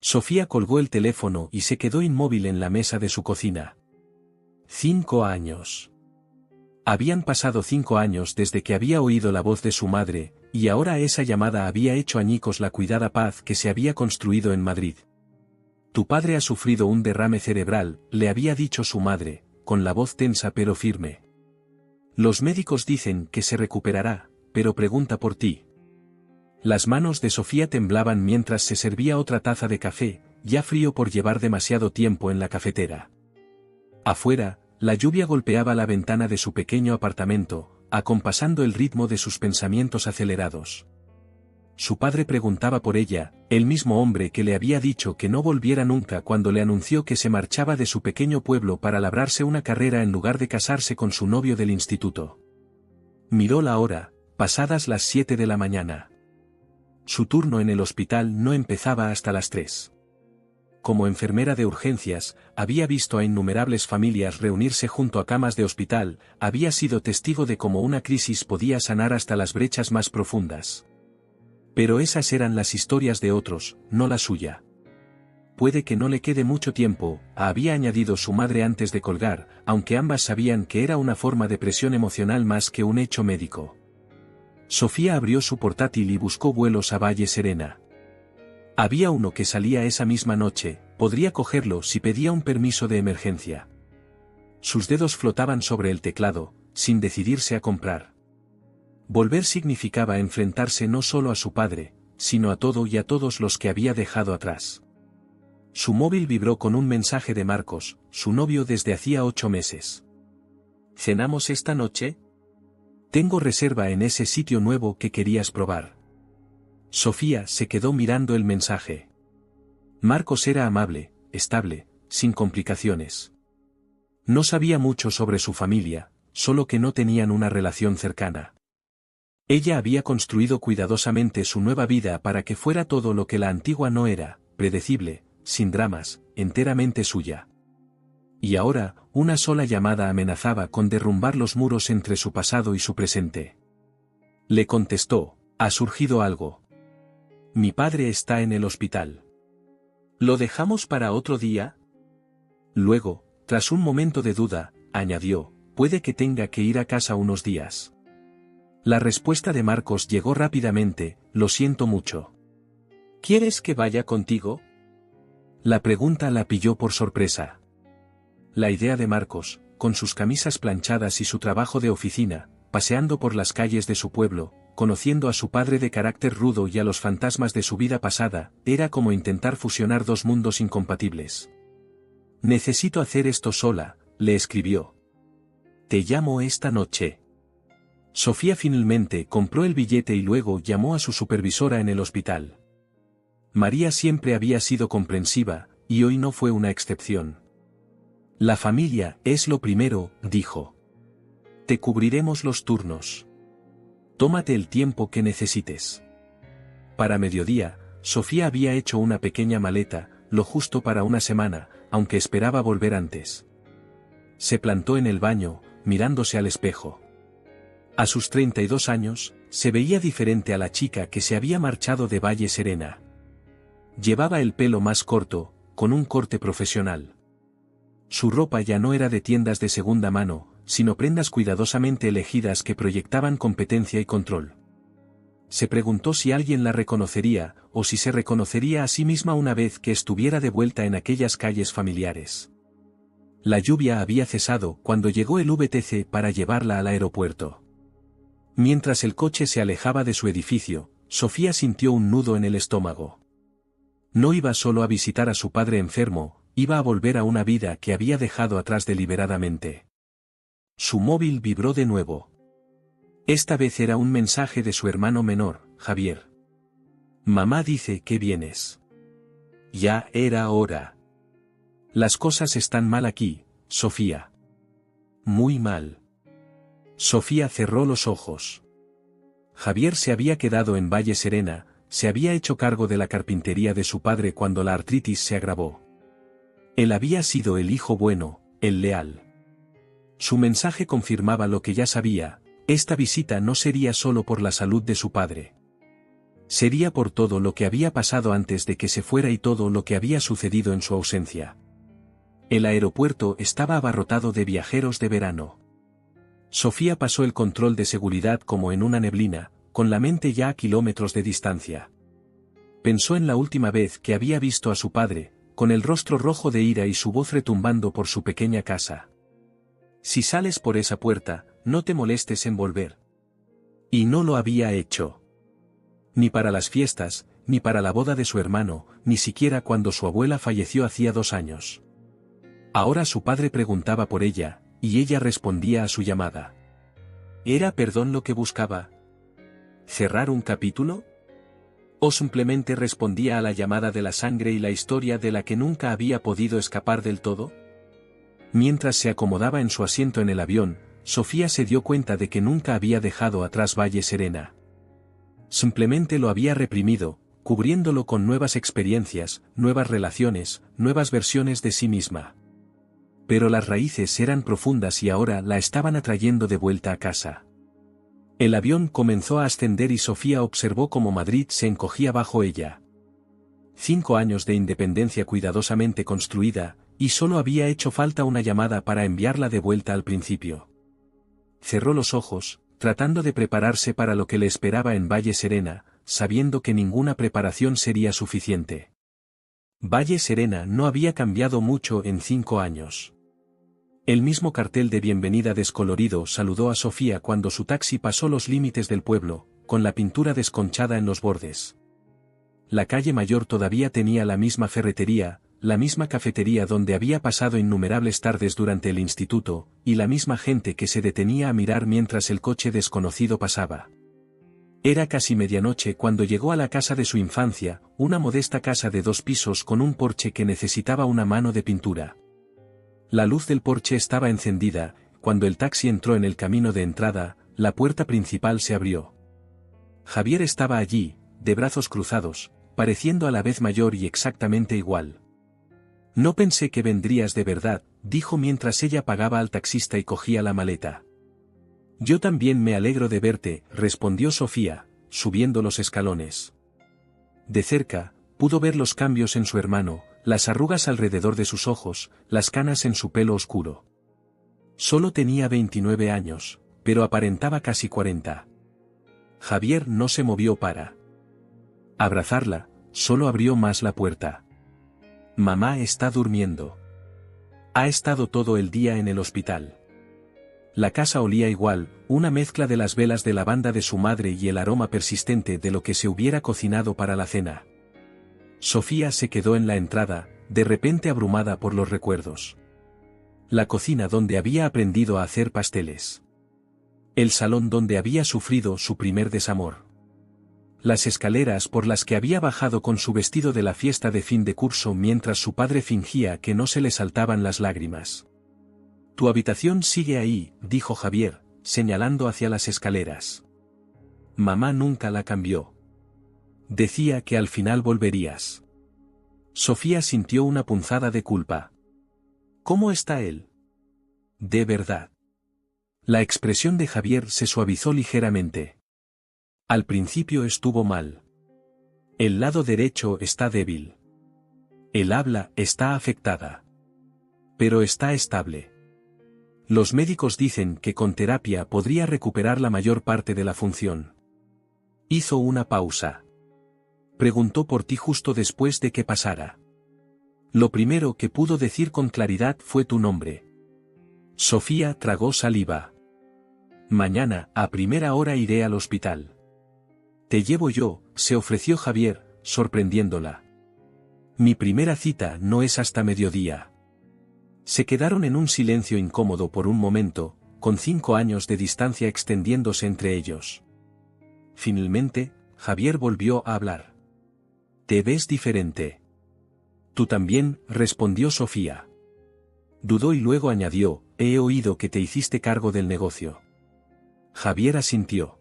Sofía colgó el teléfono y se quedó inmóvil en la mesa de su cocina. 5 años. Habían pasado 5 años desde que había oído la voz de su madre, y ahora esa llamada había hecho añicos la cuidada paz que se había construido en Madrid. Tu padre ha sufrido un derrame cerebral, le había dicho su madre, con la voz tensa pero firme. Los médicos dicen que se recuperará, pero pregunta por ti. Las manos de Sofía temblaban mientras se servía otra taza de café, ya frío por llevar demasiado tiempo en la cafetera. Afuera, la lluvia golpeaba la ventana de su pequeño apartamento, acompasando el ritmo de sus pensamientos acelerados. Su padre preguntaba por ella, el mismo hombre que le había dicho que no volviera nunca cuando le anunció que se marchaba de su pequeño pueblo para labrarse una carrera en lugar de casarse con su novio del instituto. Miró la hora, pasadas las 7 de la mañana. Su turno en el hospital no empezaba hasta las 3. Como enfermera de urgencias, había visto a innumerables familias reunirse junto a camas de hospital, había sido testigo de cómo una crisis podía sanar hasta las brechas más profundas. Pero esas eran las historias de otros, no la suya. Puede que no le quede mucho tiempo, había añadido su madre antes de colgar, aunque ambas sabían que era una forma de presión emocional más que un hecho médico. Sofía abrió su portátil y buscó vuelos a Valle Serena. Había uno que salía esa misma noche, podría cogerlo si pedía un permiso de emergencia. Sus dedos flotaban sobre el teclado, sin decidirse a comprar. Volver significaba enfrentarse no solo a su padre, sino a todo y a todos los que había dejado atrás. Su móvil vibró con un mensaje de Marcos, su novio desde hacía 8 meses. ¿Cenamos esta noche? Tengo reserva en ese sitio nuevo que querías probar. Sofía se quedó mirando el mensaje. Marcos era amable, estable, sin complicaciones. No sabía mucho sobre su familia, solo que no tenían una relación cercana. Ella había construido cuidadosamente su nueva vida para que fuera todo lo que la antigua no era, predecible, sin dramas, enteramente suya. Y ahora, una sola llamada amenazaba con derrumbar los muros entre su pasado y su presente. Le contestó, ¿ha surgido algo? Mi padre está en el hospital. ¿Lo dejamos para otro día? Luego, tras un momento de duda, añadió, puede que tenga que ir a casa unos días. La respuesta de Marcos llegó rápidamente, lo siento mucho. ¿Quieres que vaya contigo? La pregunta la pilló por sorpresa. La idea de Marcos, con sus camisas planchadas y su trabajo de oficina, paseando por las calles de su pueblo, conociendo a su padre de carácter rudo y a los fantasmas de su vida pasada, era como intentar fusionar dos mundos incompatibles. Necesito hacer esto sola, le escribió. Te llamo esta noche. Sofía finalmente compró el billete y luego llamó a su supervisora en el hospital. María siempre había sido comprensiva, y hoy no fue una excepción. La familia es lo primero, dijo. Te cubriremos los turnos. Tómate el tiempo que necesites. Para mediodía, Sofía había hecho una pequeña maleta, lo justo para una semana, aunque esperaba volver antes. Se plantó en el baño, mirándose al espejo. A sus 32 años, se veía diferente a la chica que se había marchado de Valle Serena. Llevaba el pelo más corto, con un corte profesional. Su ropa ya no era de tiendas de segunda mano, sino prendas cuidadosamente elegidas que proyectaban competencia y control. Se preguntó si alguien la reconocería, o si se reconocería a sí misma una vez que estuviera de vuelta en aquellas calles familiares. La lluvia había cesado cuando llegó el VTC para llevarla al aeropuerto. Mientras el coche se alejaba de su edificio, Sofía sintió un nudo en el estómago. No iba solo a visitar a su padre enfermo, iba a volver a una vida que había dejado atrás deliberadamente. Su móvil vibró de nuevo. Esta vez era un mensaje de su hermano menor, Javier. Mamá dice que vienes. Ya era hora. Las cosas están mal aquí, Sofía. Muy mal. Sofía cerró los ojos. Javier se había quedado en Valle Serena, se había hecho cargo de la carpintería de su padre cuando la artritis se agravó. Él había sido el hijo bueno, el leal. Su mensaje confirmaba lo que ya sabía, esta visita no sería solo por la salud de su padre. Sería por todo lo que había pasado antes de que se fuera y todo lo que había sucedido en su ausencia. El aeropuerto estaba abarrotado de viajeros de verano. Sofía pasó el control de seguridad como en una neblina, con la mente ya a kilómetros de distancia. Pensó en la última vez que había visto a su padre, con el rostro rojo de ira y su voz retumbando por su pequeña casa. Si sales por esa puerta, no te molestes en volver. Y no lo había hecho. Ni para las fiestas, ni para la boda de su hermano, ni siquiera cuando su abuela falleció hacía 2 años. Ahora su padre preguntaba por ella, y ella respondía a su llamada. ¿Era perdón lo que buscaba? ¿Cerrar un capítulo? ¿O simplemente respondía a la llamada de la sangre y la historia de la que nunca había podido escapar del todo? Mientras se acomodaba en su asiento en el avión, Sofía se dio cuenta de que nunca había dejado atrás Valle Serena. Simplemente lo había reprimido, cubriéndolo con nuevas experiencias, nuevas relaciones, nuevas versiones de sí misma. Pero las raíces eran profundas y ahora la estaban atrayendo de vuelta a casa. El avión comenzó a ascender y Sofía observó cómo Madrid se encogía bajo ella. 5 años de independencia cuidadosamente construida, y solo había hecho falta una llamada para enviarla de vuelta al principio. Cerró los ojos, tratando de prepararse para lo que le esperaba en Valle Serena, sabiendo que ninguna preparación sería suficiente. Valle Serena no había cambiado mucho en 5 años. El mismo cartel de bienvenida descolorido saludó a Sofía cuando su taxi pasó los límites del pueblo, con la pintura desconchada en los bordes. La calle mayor todavía tenía la misma ferretería, la misma cafetería donde había pasado innumerables tardes durante el instituto, y la misma gente que se detenía a mirar mientras el coche desconocido pasaba. Era casi medianoche cuando llegó a la casa de su infancia, una modesta casa de 2 pisos con un porche que necesitaba una mano de pintura. La luz del porche estaba encendida, cuando el taxi entró en el camino de entrada, la puerta principal se abrió. Javier estaba allí, de brazos cruzados, pareciendo a la vez mayor y exactamente igual. No pensé que vendrías de verdad, dijo mientras ella pagaba al taxista y cogía la maleta. Yo también me alegro de verte, respondió Sofía, subiendo los escalones. De cerca, pudo ver los cambios en su hermano, las arrugas alrededor de sus ojos, las canas en su pelo oscuro. Solo tenía 29 años, pero aparentaba casi 40. Javier no se movió para abrazarla, solo abrió más la puerta. Mamá está durmiendo. Ha estado todo el día en el hospital. La casa olía igual, una mezcla de las velas de lavanda de su madre y el aroma persistente de lo que se hubiera cocinado para la cena. Sofía se quedó en la entrada, de repente abrumada por los recuerdos. La cocina donde había aprendido a hacer pasteles. El salón donde había sufrido su primer desamor. Las escaleras por las que había bajado con su vestido de la fiesta de fin de curso mientras su padre fingía que no se le saltaban las lágrimas. Tu habitación sigue ahí, dijo Javier, señalando hacia las escaleras. Mamá nunca la cambió. Decía que al final volverías. Sofía sintió una punzada de culpa. ¿Cómo está él? De verdad. La expresión de Javier se suavizó ligeramente. Al principio estuvo mal. El lado derecho está débil. El habla está afectada. Pero está estable. Los médicos dicen que con terapia podría recuperar la mayor parte de la función. Hizo una pausa. Preguntó por ti justo después de que pasara. Lo primero que pudo decir con claridad fue tu nombre. Sofía tragó saliva. Mañana, a primera hora iré al hospital. Te llevo yo, se ofreció Javier, sorprendiéndola. Mi primera cita no es hasta mediodía. Se quedaron en un silencio incómodo por un momento, con 5 años de distancia extendiéndose entre ellos. Finalmente, Javier volvió a hablar. Te ves diferente. Tú también, respondió Sofía. Dudó y luego añadió, he oído que te hiciste cargo del negocio. Javier asintió.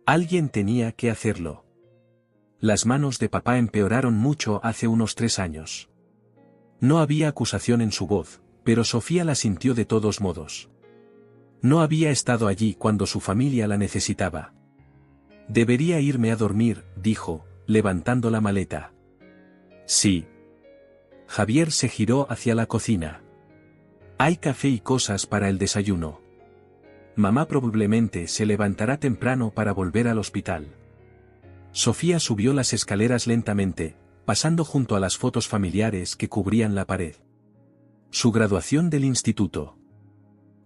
Alguien tenía que hacerlo. Las manos de papá empeoraron mucho hace unos 3 años. No había acusación en su voz, pero Sofía la sintió de todos modos. No había estado allí cuando su familia la necesitaba. Debería irme a dormir, dijo, levantando la maleta. Sí. Javier se giró hacia la cocina. Hay café y cosas para el desayuno. Mamá probablemente se levantará temprano para volver al hospital. Sofía subió las escaleras lentamente, pasando junto a las fotos familiares que cubrían la pared. Su graduación del instituto.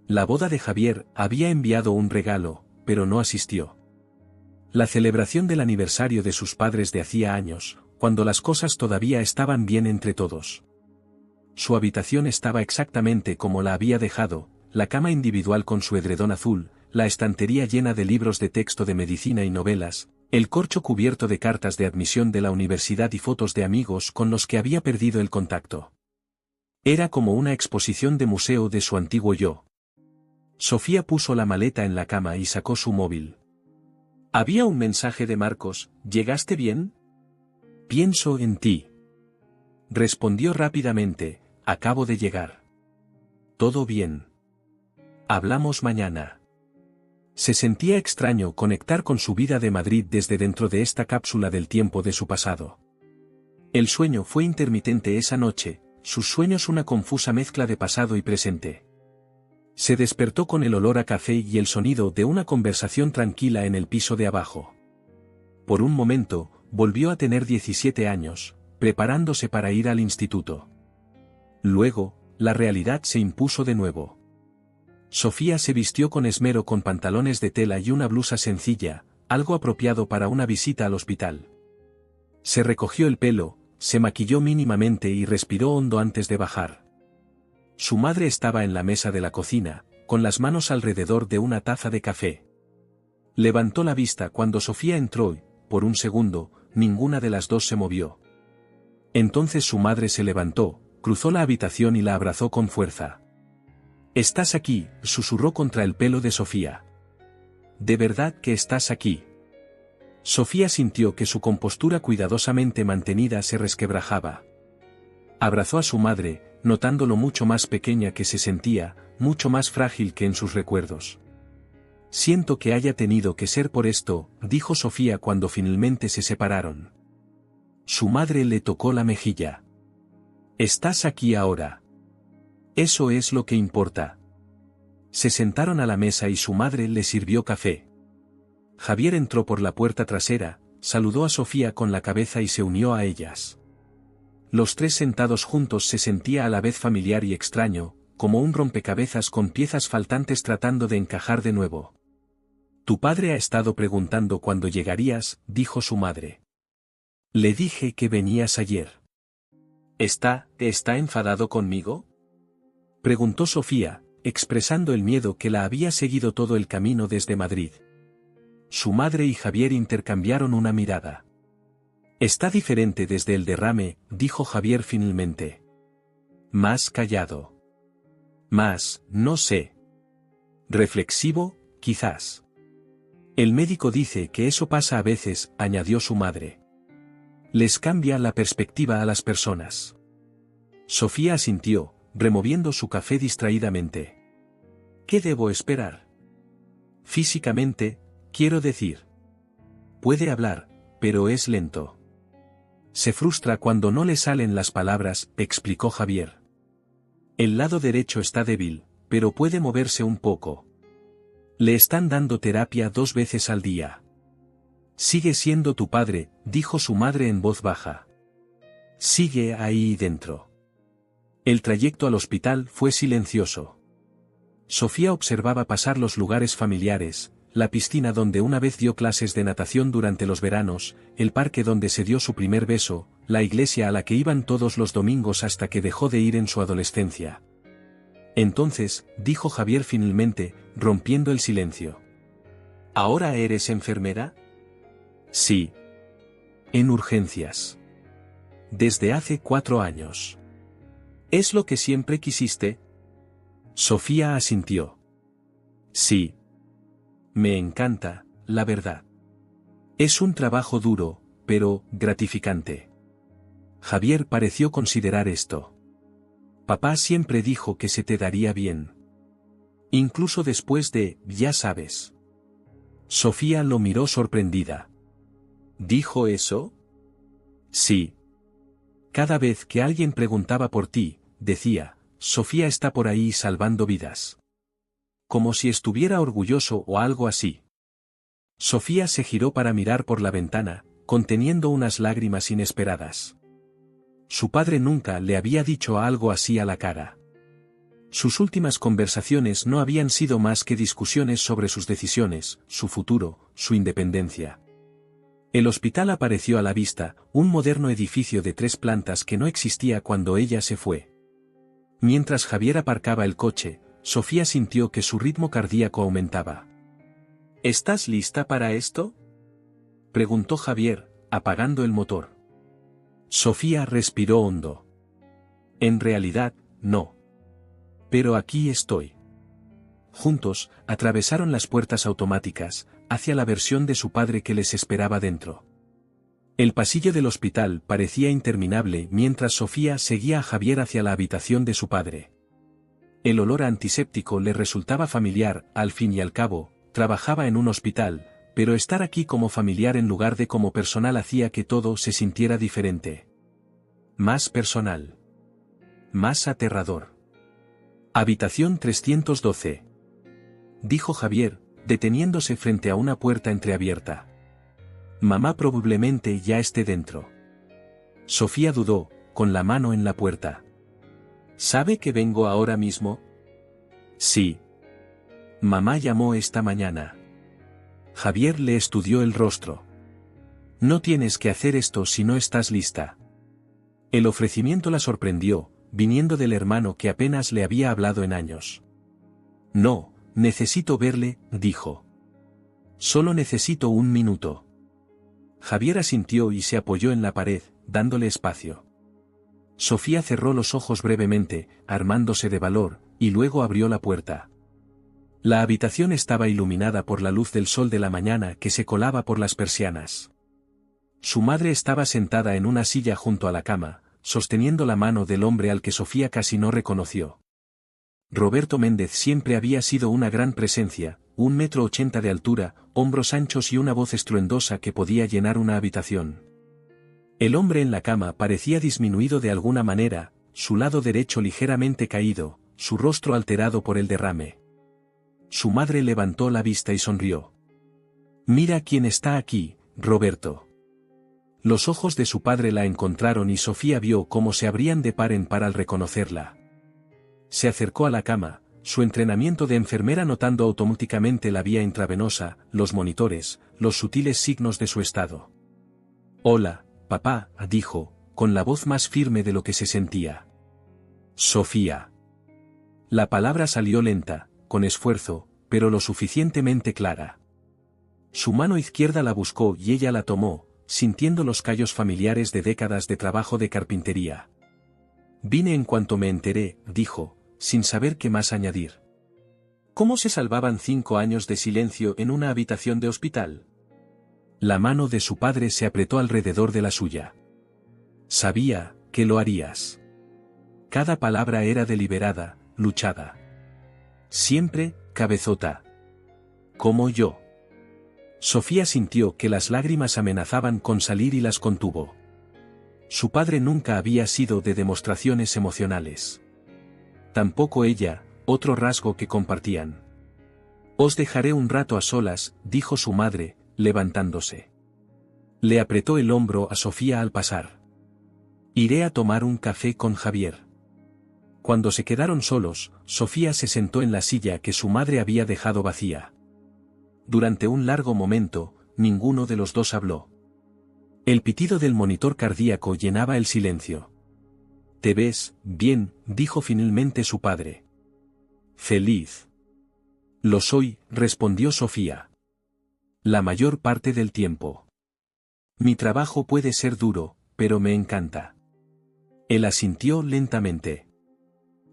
La boda de Javier había enviado un regalo, pero no asistió. La celebración del aniversario de sus padres de hacía años, cuando las cosas todavía estaban bien entre todos. Su habitación estaba exactamente como la había dejado, la cama individual con su edredón azul, la estantería llena de libros de texto de medicina y novelas, el corcho cubierto de cartas de admisión de la universidad y fotos de amigos con los que había perdido el contacto. Era como una exposición de museo de su antiguo yo. Sofía puso la maleta en la cama y sacó su móvil. Había un mensaje de Marcos, ¿llegaste bien? Pienso en ti. Respondió rápidamente, acabo de llegar. Todo bien. Hablamos mañana. Se sentía extraño conectar con su vida de Madrid desde dentro de esta cápsula del tiempo de su pasado. El sueño fue intermitente esa noche, sus sueños una confusa mezcla de pasado y presente. Se despertó con el olor a café y el sonido de una conversación tranquila en el piso de abajo. Por un momento, volvió a tener 17 años, preparándose para ir al instituto. Luego, la realidad se impuso de nuevo. Sofía se vistió con esmero con pantalones de tela y una blusa sencilla, algo apropiado para una visita al hospital. Se recogió el pelo, se maquilló mínimamente y respiró hondo antes de bajar. Su madre estaba en la mesa de la cocina, con las manos alrededor de una taza de café. Levantó la vista cuando Sofía entró y, por un segundo, ninguna de las dos se movió. Entonces su madre se levantó, cruzó la habitación y la abrazó con fuerza. «Estás aquí», susurró contra el pelo de Sofía. «¿De verdad que estás aquí?» Sofía sintió que su compostura cuidadosamente mantenida se resquebrajaba. Abrazó a su madre, notando lo mucho más pequeña que se sentía, mucho más frágil que en sus recuerdos. «Siento que haya tenido que ser por esto», dijo Sofía cuando finalmente se separaron. Su madre le tocó la mejilla. «Estás aquí ahora. Eso es lo que importa». Se sentaron a la mesa y su madre le sirvió café. Javier entró por la puerta trasera, saludó a Sofía con la cabeza y se unió a ellas. Los tres sentados juntos se sentía a la vez familiar y extraño, como un rompecabezas con piezas faltantes tratando de encajar de nuevo. «Tu padre ha estado preguntando cuándo llegarías», dijo su madre. «Le dije que venías ayer». ¿Está enfadado conmigo?», preguntó Sofía, expresando el miedo que la había seguido todo el camino desde Madrid. Su madre y Javier intercambiaron una mirada. «Está diferente desde el derrame», dijo Javier finalmente. «Más callado. Más, no sé. Reflexivo, quizás». «El médico dice que eso pasa a veces», añadió su madre. «Les cambia la perspectiva a las personas». Sofía asintió, removiendo su café distraídamente. «¿Qué debo esperar?» «Físicamente, quiero decir. Puede hablar, pero es lento. Se frustra cuando no le salen las palabras», explicó Javier. «El lado derecho está débil, pero puede moverse un poco. Le están dando terapia 2 veces al día». «Sigue siendo tu padre», dijo su madre en voz baja. «Sigue ahí dentro». El trayecto al hospital fue silencioso. Sofía observaba pasar los lugares familiares, la piscina donde una vez dio clases de natación durante los veranos, el parque donde se dio su primer beso, la iglesia a la que iban todos los domingos hasta que dejó de ir en su adolescencia. Entonces, dijo Javier finalmente, rompiendo el silencio. «¿Ahora eres enfermera?» «Sí. En urgencias. Desde hace 4 años». «¿Es lo que siempre quisiste?» Sofía asintió. «Sí. Me encanta, la verdad. Es un trabajo duro, pero gratificante». Javier pareció considerar esto. «Papá siempre dijo que se te daría bien. Incluso después de, ya sabes». Sofía lo miró sorprendida. ¿Dijo eso? Sí. Cada vez que alguien preguntaba por ti, decía, Sofía está por ahí salvando vidas. Como si estuviera orgulloso o algo así. Sofía se giró para mirar por la ventana, conteniendo unas lágrimas inesperadas. Su padre nunca le había dicho algo así a la cara. Sus últimas conversaciones no habían sido más que discusiones sobre sus decisiones, su futuro, su independencia. El hospital apareció a la vista, un moderno edificio de 3 plantas que no existía cuando ella se fue. Mientras Javier aparcaba el coche, Sofía sintió que su ritmo cardíaco aumentaba. ¿Estás lista para esto?, preguntó Javier, apagando el motor. Sofía respiró hondo. En realidad, no. Pero aquí estoy. Juntos, atravesaron las puertas automáticas, hacia la versión de su padre que les esperaba dentro. El pasillo del hospital parecía interminable mientras Sofía seguía a Javier hacia la habitación de su padre. El olor antiséptico le resultaba familiar, al fin y al cabo, trabajaba en un hospital, pero estar aquí como familiar en lugar de como personal hacía que todo se sintiera diferente. Más personal. Más aterrador. Habitación 312. Dijo Javier, deteniéndose frente a una puerta entreabierta. Mamá probablemente ya esté dentro. Sofía dudó, con la mano en la puerta. ¿Sabe que vengo ahora mismo? Sí. Mamá llamó esta mañana. Javier le estudió el rostro. No tienes que hacer esto si no estás lista. El ofrecimiento la sorprendió, viniendo del hermano que apenas le había hablado en años. No, necesito verle, dijo. Solo necesito un minuto. Javier asintió y se apoyó en la pared, dándole espacio. Sofía cerró los ojos brevemente, armándose de valor, y luego abrió la puerta. La habitación estaba iluminada por la luz del sol de la mañana que se colaba por las persianas. Su madre estaba sentada en una silla junto a la cama, sosteniendo la mano del hombre al que Sofía casi no reconoció. Roberto Méndez siempre había sido una gran presencia, 1,80 m de altura, hombros anchos y una voz estruendosa que podía llenar una habitación. El hombre en la cama parecía disminuido de alguna manera, su lado derecho ligeramente caído, su rostro alterado por el derrame. Su madre levantó la vista y sonrió. «Mira quién está aquí, Roberto». Los ojos de su padre la encontraron y Sofía vio cómo se abrían de par en par al reconocerla. Se acercó a la cama, su entrenamiento de enfermera notando automáticamente la vía intravenosa, los monitores, los sutiles signos de su estado. «Hola, papá», dijo, con la voz más firme de lo que se sentía. «Sofía». La palabra salió lenta, con esfuerzo, pero lo suficientemente clara. Su mano izquierda la buscó y ella la tomó, sintiendo los callos familiares de décadas de trabajo de carpintería. «Vine en cuanto me enteré», dijo, sin saber qué más añadir. ¿Cómo se salvaban 5 años de silencio en una habitación de hospital? La mano de su padre se apretó alrededor de la suya. «Sabía que lo harías». Cada palabra era deliberada, luchada. «Siempre, cabezota. Como yo». Sofía sintió que las lágrimas amenazaban con salir y las contuvo. Su padre nunca había sido de demostraciones emocionales. Tampoco ella, otro rasgo que compartían. «Os dejaré un rato a solas», dijo su madre, levantándose. Le apretó el hombro a Sofía al pasar. «Iré a tomar un café con Javier». Cuando se quedaron solos, Sofía se sentó en la silla que su madre había dejado vacía. Durante un largo momento, ninguno de los dos habló. El pitido del monitor cardíaco llenaba el silencio. «Te ves bien», dijo finalmente su padre. «Feliz». «Lo soy», respondió Sofía. «La mayor parte del tiempo. Mi trabajo puede ser duro, pero me encanta». Él asintió lentamente.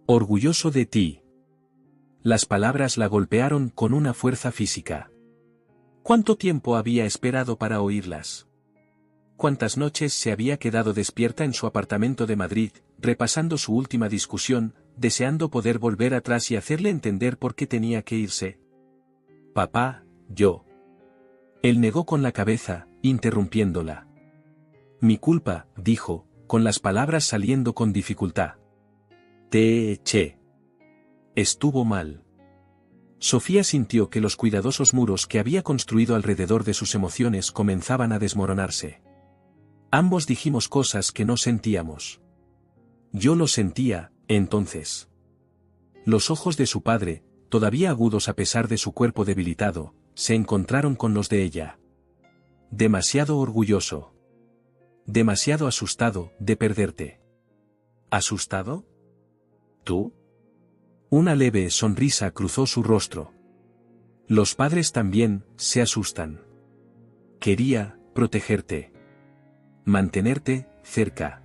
«Orgulloso de ti». Las palabras la golpearon con una fuerza física. ¿Cuánto tiempo había esperado para oírlas? ¿Cuántas noches se había quedado despierta en su apartamento de Madrid, repasando su última discusión, deseando poder volver atrás y hacerle entender por qué tenía que irse? «Papá, yo». Él negó con la cabeza, interrumpiéndola. Mi culpa, dijo, con las palabras saliendo con dificultad. Te eché. Estuvo mal. Sofía sintió que los cuidadosos muros que había construido alrededor de sus emociones comenzaban a desmoronarse. Ambos dijimos cosas que no sentíamos. Yo lo sentía, entonces. Los ojos de su padre, todavía agudos a pesar de su cuerpo debilitado, se encontraron con los de ella. Demasiado orgulloso. Demasiado asustado de perderte. ¿Asustado? ¿Tú? Una leve sonrisa cruzó su rostro. Los padres también se asustan. Quería protegerte. Mantenerte cerca.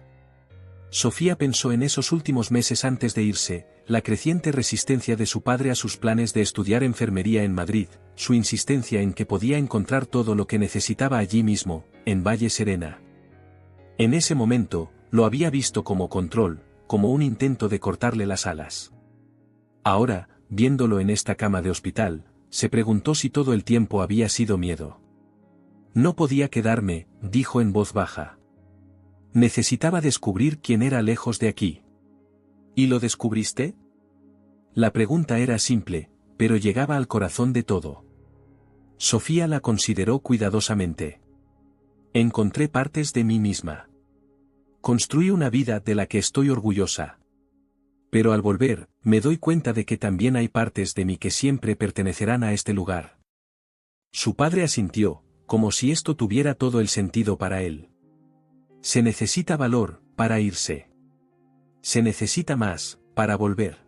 Sofía pensó en esos últimos meses antes de irse, la creciente resistencia de su padre a sus planes de estudiar enfermería en Madrid, su insistencia en que podía encontrar todo lo que necesitaba allí mismo, en Valle Serena. En ese momento, lo había visto como control, como un intento de cortarle las alas. Ahora, viéndolo en esta cama de hospital, se preguntó si todo el tiempo había sido miedo. No podía quedarme, dijo en voz baja. Necesitaba descubrir quién era lejos de aquí. ¿Y lo descubriste? La pregunta era simple, pero llegaba al corazón de todo. Sofía la consideró cuidadosamente. Encontré partes de mí misma. Construí una vida de la que estoy orgullosa. Pero al volver, me doy cuenta de que también hay partes de mí que siempre pertenecerán a este lugar. Su padre asintió, como si esto tuviera todo el sentido para él. Se necesita valor, para irse. Se necesita más, para volver.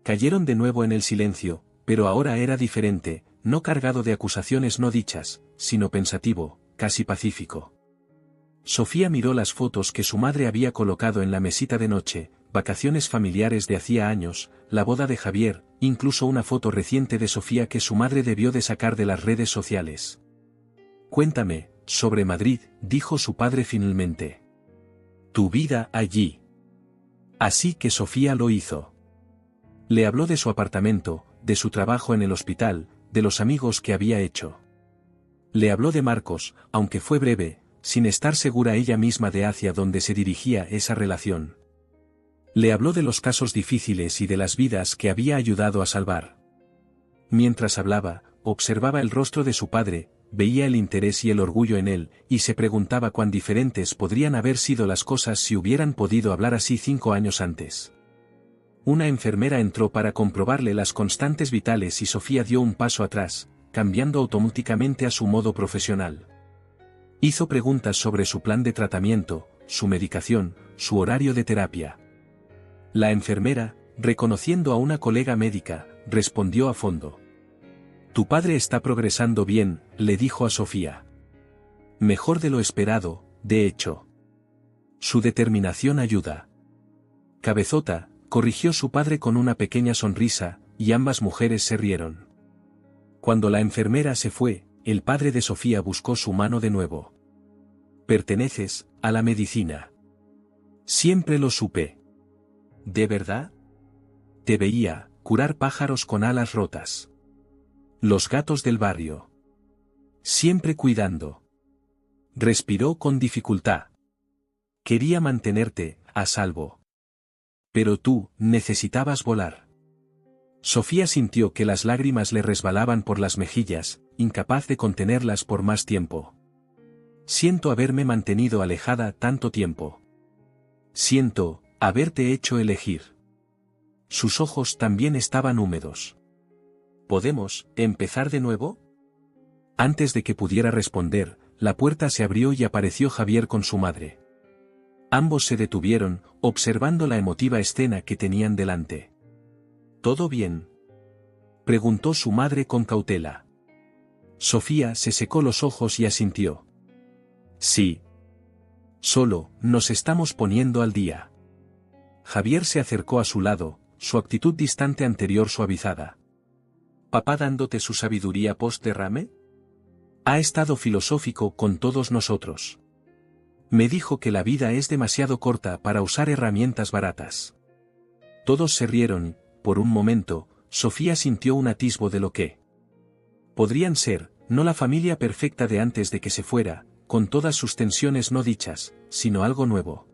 Cayeron de nuevo en el silencio, pero ahora era diferente, no cargado de acusaciones no dichas, sino pensativo, casi pacífico. Sofía miró las fotos que su madre había colocado en la mesita de noche, vacaciones familiares de hacía años, la boda de Javier, incluso una foto reciente de Sofía que su madre debió de sacar de las redes sociales. Cuéntame, sobre Madrid, dijo su padre finalmente. Tu vida allí. Así que Sofía lo hizo. Le habló de su apartamento, de su trabajo en el hospital, de los amigos que había hecho. Le habló de Marcos, aunque fue breve, sin estar segura ella misma de hacia dónde se dirigía esa relación. Le habló de los casos difíciles y de las vidas que había ayudado a salvar. Mientras hablaba, observaba el rostro de su padre, veía el interés y el orgullo en él, y se preguntaba cuán diferentes podrían haber sido las cosas si hubieran podido hablar así 5 años antes. Una enfermera entró para comprobarle las constantes vitales y Sofía dio un paso atrás, cambiando automáticamente a su modo profesional. Hizo preguntas sobre su plan de tratamiento, su medicación, su horario de terapia. La enfermera, reconociendo a una colega médica, respondió a fondo. Tu padre está progresando bien, le dijo a Sofía. Mejor de lo esperado, de hecho. Su determinación ayuda. Cabezota, corrigió su padre con una pequeña sonrisa, y ambas mujeres se rieron. Cuando la enfermera se fue, el padre de Sofía buscó su mano de nuevo. Perteneces a la medicina. Siempre lo supe. ¿De verdad? Te veía curar pájaros con alas rotas. Los gatos del barrio. Siempre cuidando. Respiró con dificultad. Quería mantenerte a salvo. Pero tú necesitabas volar. Sofía sintió que las lágrimas le resbalaban por las mejillas, incapaz de contenerlas por más tiempo. Siento haberme mantenido alejada tanto tiempo. Siento haberte hecho elegir. Sus ojos también estaban húmedos. ¿Podemos empezar de nuevo? Antes de que pudiera responder, la puerta se abrió y apareció Javier con su madre. Ambos se detuvieron, observando la emotiva escena que tenían delante. ¿Todo bien?, preguntó su madre con cautela. Sofía se secó los ojos y asintió. Sí. Solo, nos estamos poniendo al día. Javier se acercó a su lado, su actitud distante anterior suavizada. ¿Papá dándote su sabiduría post-derrame? Ha estado filosófico con todos nosotros. Me dijo que la vida es demasiado corta para usar herramientas baratas. Todos se rieron, por un momento, Sofía sintió un atisbo de lo que podrían ser no la familia perfecta de antes de que se fuera, con todas sus tensiones no dichas, sino algo nuevo.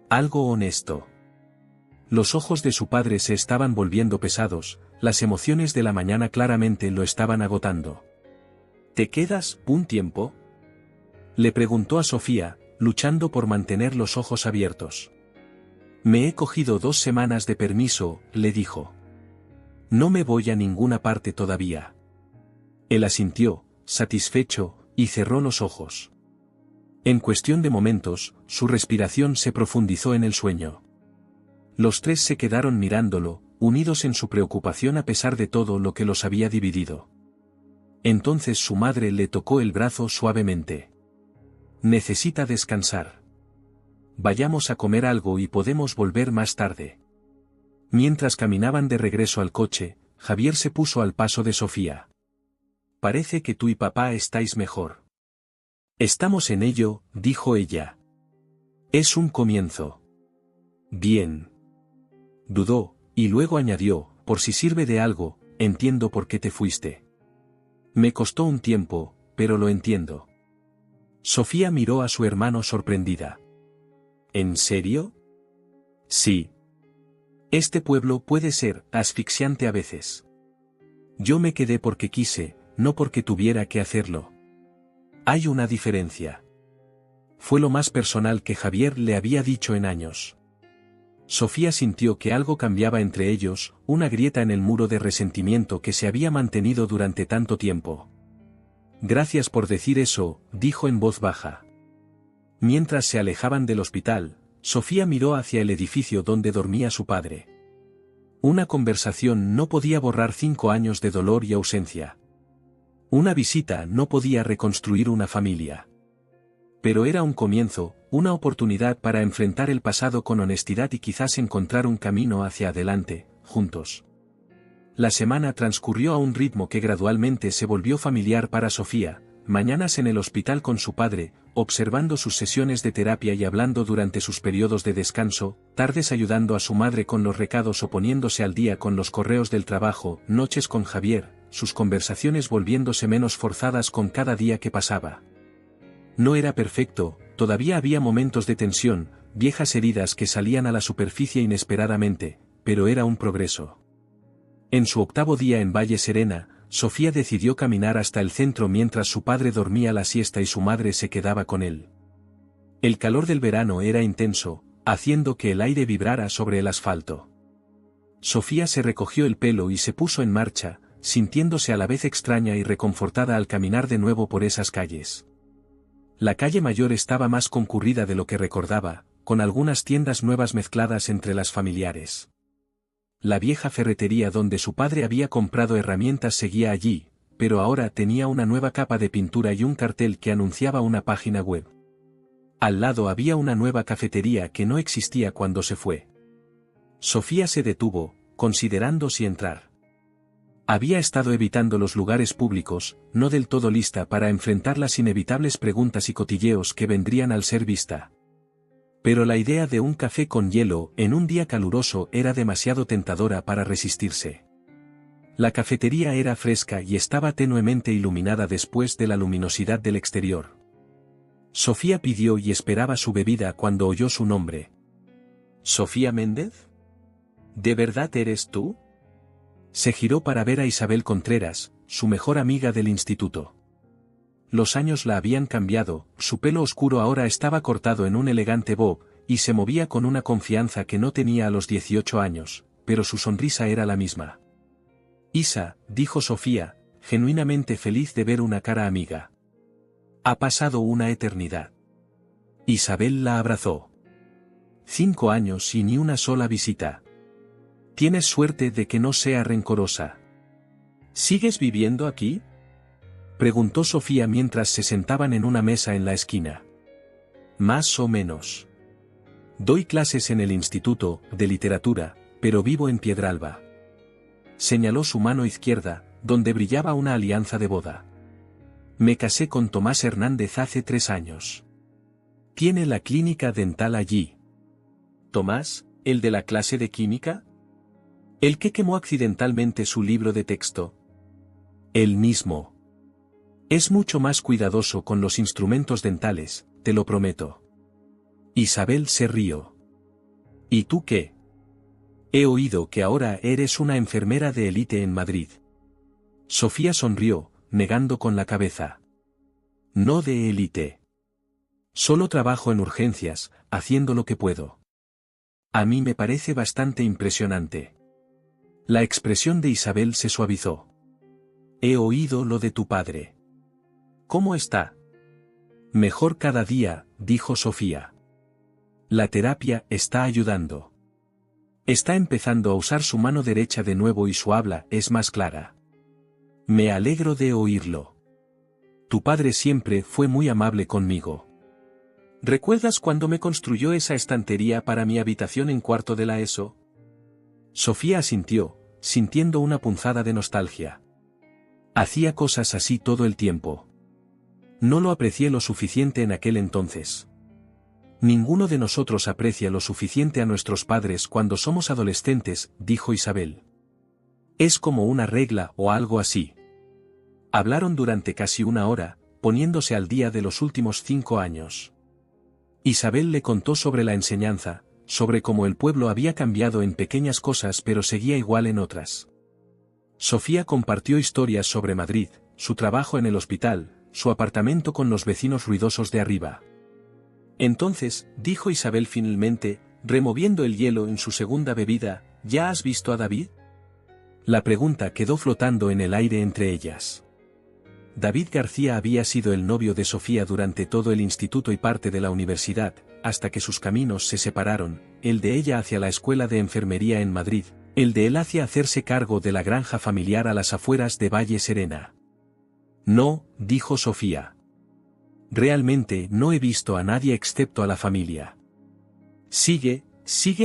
Algo honesto. Los ojos de su padre se estaban volviendo pesados, las emociones de la mañana claramente lo estaban agotando. ¿Te quedas un tiempo?, le preguntó a Sofía, luchando por mantener los ojos abiertos. Me he cogido 2 semanas de permiso, le dijo. No me voy a ninguna parte todavía. Él asintió, satisfecho, y cerró los ojos. En cuestión de momentos, su respiración se profundizó en el sueño. Los 3 se quedaron mirándolo, unidos en su preocupación a pesar de todo lo que los había dividido. Entonces su madre le tocó el brazo suavemente. Necesita descansar. Vayamos a comer algo y podemos volver más tarde. Mientras caminaban de regreso al coche, Javier se puso al paso de Sofía. Parece que tú y papá estáis mejor. Estamos en ello, dijo ella. Es un comienzo. Bien. Dudó, y luego añadió, por si sirve de algo, entiendo por qué te fuiste. Me costó un tiempo, pero lo entiendo. Sofía miró a su hermano sorprendida. ¿En serio? Sí. Este pueblo puede ser asfixiante a veces. Yo me quedé porque quise, no porque tuviera que hacerlo. Hay una diferencia. Fue lo más personal que Javier le había dicho en años. Sofía sintió que algo cambiaba entre ellos, una grieta en el muro de resentimiento que se había mantenido durante tanto tiempo. Gracias por decir eso, dijo en voz baja. Mientras se alejaban del hospital, Sofía miró hacia el edificio donde dormía su padre. Una conversación no podía borrar 5 años de dolor y ausencia. Una visita no podía reconstruir una familia. Pero era un comienzo, una oportunidad para enfrentar el pasado con honestidad y quizás encontrar un camino hacia adelante, juntos. La semana transcurrió a un ritmo que gradualmente se volvió familiar para Sofía, mañanas en el hospital con su padre, observando sus sesiones de terapia y hablando durante sus periodos de descanso, tardes ayudando a su madre con los recados o poniéndose al día con los correos del trabajo, noches con Javier, sus conversaciones volviéndose menos forzadas con cada día que pasaba. No era perfecto, todavía había momentos de tensión, viejas heridas que salían a la superficie inesperadamente, pero era un progreso. En su 8º día en Valle Serena, Sofía decidió caminar hasta el centro mientras su padre dormía la siesta y su madre se quedaba con él. El calor del verano era intenso, haciendo que el aire vibrara sobre el asfalto. Sofía se recogió el pelo y se puso en marcha, sintiéndose a la vez extraña y reconfortada al caminar de nuevo por esas calles. La calle mayor estaba más concurrida de lo que recordaba, con algunas tiendas nuevas mezcladas entre las familiares. La vieja ferretería donde su padre había comprado herramientas seguía allí, pero ahora tenía una nueva capa de pintura y un cartel que anunciaba una página web. Al lado había una nueva cafetería que no existía cuando se fue. Sofía se detuvo, considerando si entrar. Había estado evitando los lugares públicos, no del todo lista para enfrentar las inevitables preguntas y cotilleos que vendrían al ser vista. Pero la idea de un café con hielo en un día caluroso era demasiado tentadora para resistirse. La cafetería era fresca y estaba tenuemente iluminada después de la luminosidad del exterior. Sofía pidió y esperaba su bebida cuando oyó su nombre. ¿Sofía Méndez? ¿De verdad eres tú? Se giró para ver a Isabel Contreras, su mejor amiga del instituto. Los años la habían cambiado, su pelo oscuro ahora estaba cortado en un elegante bob, y se movía con una confianza que no tenía a los 18 años, pero su sonrisa era la misma. Isa, dijo Sofía, genuinamente feliz de ver una cara amiga. Ha pasado una eternidad. Isabel la abrazó. 5 años y ni una sola visita. Tienes suerte de que no sea rencorosa. ¿Sigues viviendo aquí?, preguntó Sofía mientras se sentaban en una mesa en la esquina. Más o menos. Doy clases en el Instituto de Literatura, pero vivo en Piedralba. Señaló su mano izquierda, donde brillaba una alianza de boda. Me casé con Tomás Hernández hace 3 años. Tiene la clínica dental allí. ¿Tomás, el de la clase de química? ¿El que quemó accidentalmente su libro de texto? El mismo. Es mucho más cuidadoso con los instrumentos dentales, te lo prometo. Isabel se rió. ¿Y tú qué? He oído que ahora eres una enfermera de élite en Madrid. Sofía sonrió, negando con la cabeza. No de élite. Solo trabajo en urgencias, haciendo lo que puedo. A mí me parece bastante impresionante. La expresión de Isabel se suavizó. He oído lo de tu padre. ¿Cómo está? Mejor cada día, dijo Sofía. La terapia está ayudando. Está empezando a usar su mano derecha de nuevo y su habla es más clara. Me alegro de oírlo. Tu padre siempre fue muy amable conmigo. ¿Recuerdas cuando me construyó esa estantería para mi habitación en cuarto de la ESO? Sofía asintió, sintiendo una punzada de nostalgia. Hacía cosas así todo el tiempo. No lo aprecié lo suficiente en aquel entonces. Ninguno de nosotros aprecia lo suficiente a nuestros padres cuando somos adolescentes, dijo Isabel. Es como una regla o algo así. Hablaron durante casi una hora, poniéndose al día de los últimos 5 años. Isabel le contó sobre la enseñanza, sobre cómo el pueblo había cambiado en pequeñas cosas pero seguía igual en otras. Sofía compartió historias sobre Madrid, su trabajo en el hospital, su apartamento con los vecinos ruidosos de arriba. Entonces, dijo Isabel finalmente, removiendo el hielo en su segunda bebida, ¿ya has visto a David? La pregunta quedó flotando en el aire entre ellas. David García había sido el novio de Sofía durante todo el instituto y parte de la universidad, hasta que sus caminos se separaron, el de ella hacia la escuela de enfermería en Madrid, el de él hacia hacerse cargo de la granja familiar a las afueras de Valle Serena. No, dijo Sofía. Realmente no he visto a nadie excepto a la familia. ¿Sigue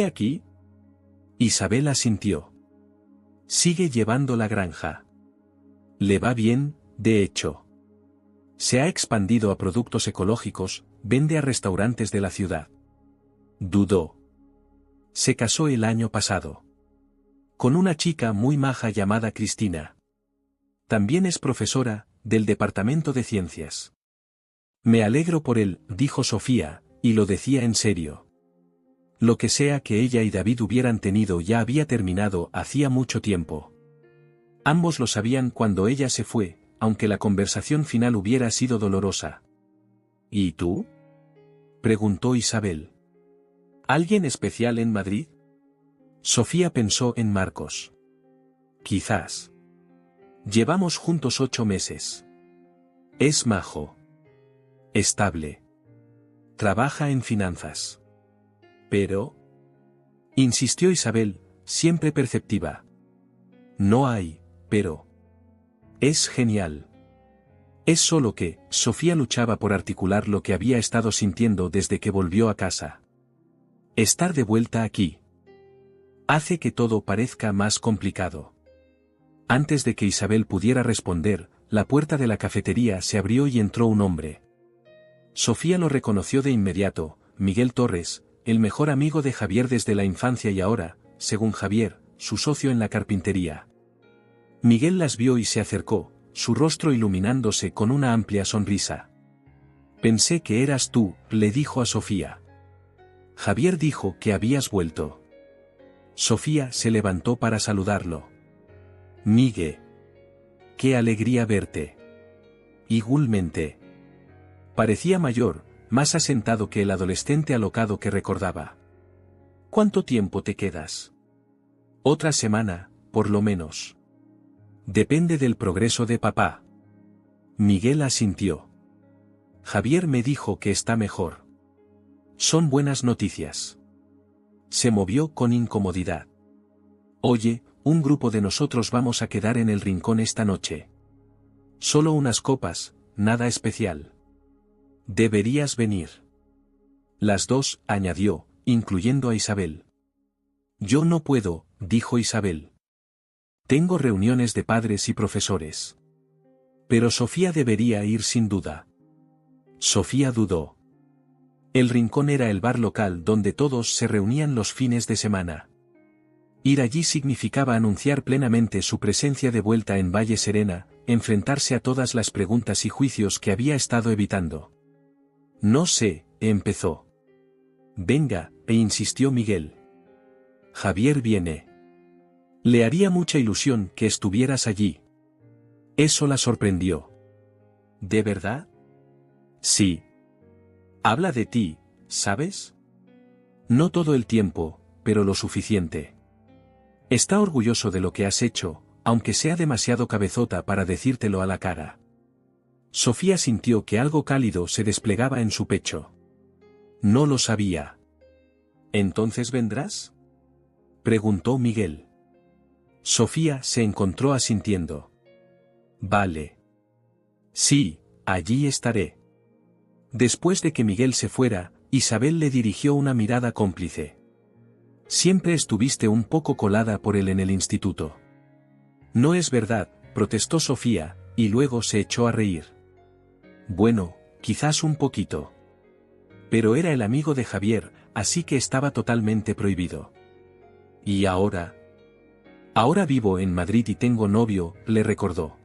aquí? Isabel asintió. Sigue llevando la granja. Le va bien, de hecho. Se ha expandido a productos ecológicos, vende a restaurantes de la ciudad. Dudó. Se casó el año pasado. Con una chica muy maja llamada Cristina. También es profesora, del Departamento de Ciencias. Me alegro por él, dijo Sofía, y lo decía en serio. Lo que sea que ella y David hubieran tenido ya había terminado hacía mucho tiempo. Ambos lo sabían cuando ella se fue, aunque la conversación final hubiera sido dolorosa. ¿Y tú? Preguntó Isabel. ¿Alguien especial en Madrid? Sofía pensó en Marcos. Quizás. Llevamos juntos 8 meses. Es majo. Estable. Trabaja en finanzas. Pero... insistió Isabel, siempre perceptiva. No hay, pero... es genial. Es solo que, Sofía luchaba por articular lo que había estado sintiendo desde que volvió a casa. Estar de vuelta aquí. Hace que todo parezca más complicado. Antes de que Isabel pudiera responder, la puerta de la cafetería se abrió y entró un hombre. Sofía lo reconoció de inmediato, Miguel Torres, el mejor amigo de Javier desde la infancia y ahora, según Javier, su socio en la carpintería. Miguel las vio y se acercó, su rostro iluminándose con una amplia sonrisa. Pensé que eras tú, le dijo a Sofía. Javier dijo que habías vuelto. Sofía se levantó para saludarlo. Miguel. Qué alegría verte. Igualmente. Parecía mayor, más asentado que el adolescente alocado que recordaba. ¿Cuánto tiempo te quedas? Otra semana, por lo menos. Depende del progreso de papá. Miguel asintió. Javier me dijo que está mejor. Son buenas noticias. Se movió con incomodidad. Oye, un grupo de nosotros vamos a quedar en el rincón esta noche. Solo unas copas, nada especial. Deberías venir. Las dos, añadió, incluyendo a Isabel. Yo no puedo, dijo Isabel. Tengo reuniones de padres y profesores. Pero Sofía debería ir sin duda. Sofía dudó. El rincón era el bar local donde todos se reunían los fines de semana. Ir allí significaba anunciar plenamente su presencia de vuelta en Valle Serena, enfrentarse a todas las preguntas y juicios que había estado evitando. No sé, empezó. Venga, insistió Miguel. Javier viene. Le haría mucha ilusión que estuvieras allí. Eso la sorprendió. ¿De verdad? Sí. Habla de ti, ¿sabes? No todo el tiempo, pero lo suficiente. Está orgulloso de lo que has hecho, aunque sea demasiado cabezota para decírtelo a la cara. Sofía sintió que algo cálido se desplegaba en su pecho. No lo sabía. ¿Entonces vendrás?, preguntó Miguel. Sofía se encontró asintiendo. Vale. Sí, allí estaré. Después de que Miguel se fuera, Isabel le dirigió una mirada cómplice. Siempre estuviste un poco colada por él en el instituto. No es verdad, protestó Sofía, y luego se echó a reír. Bueno, quizás un poquito. Pero era el amigo de Javier, así que estaba totalmente prohibido. ¿Y ahora? Ahora vivo en Madrid y tengo novio, le recordó.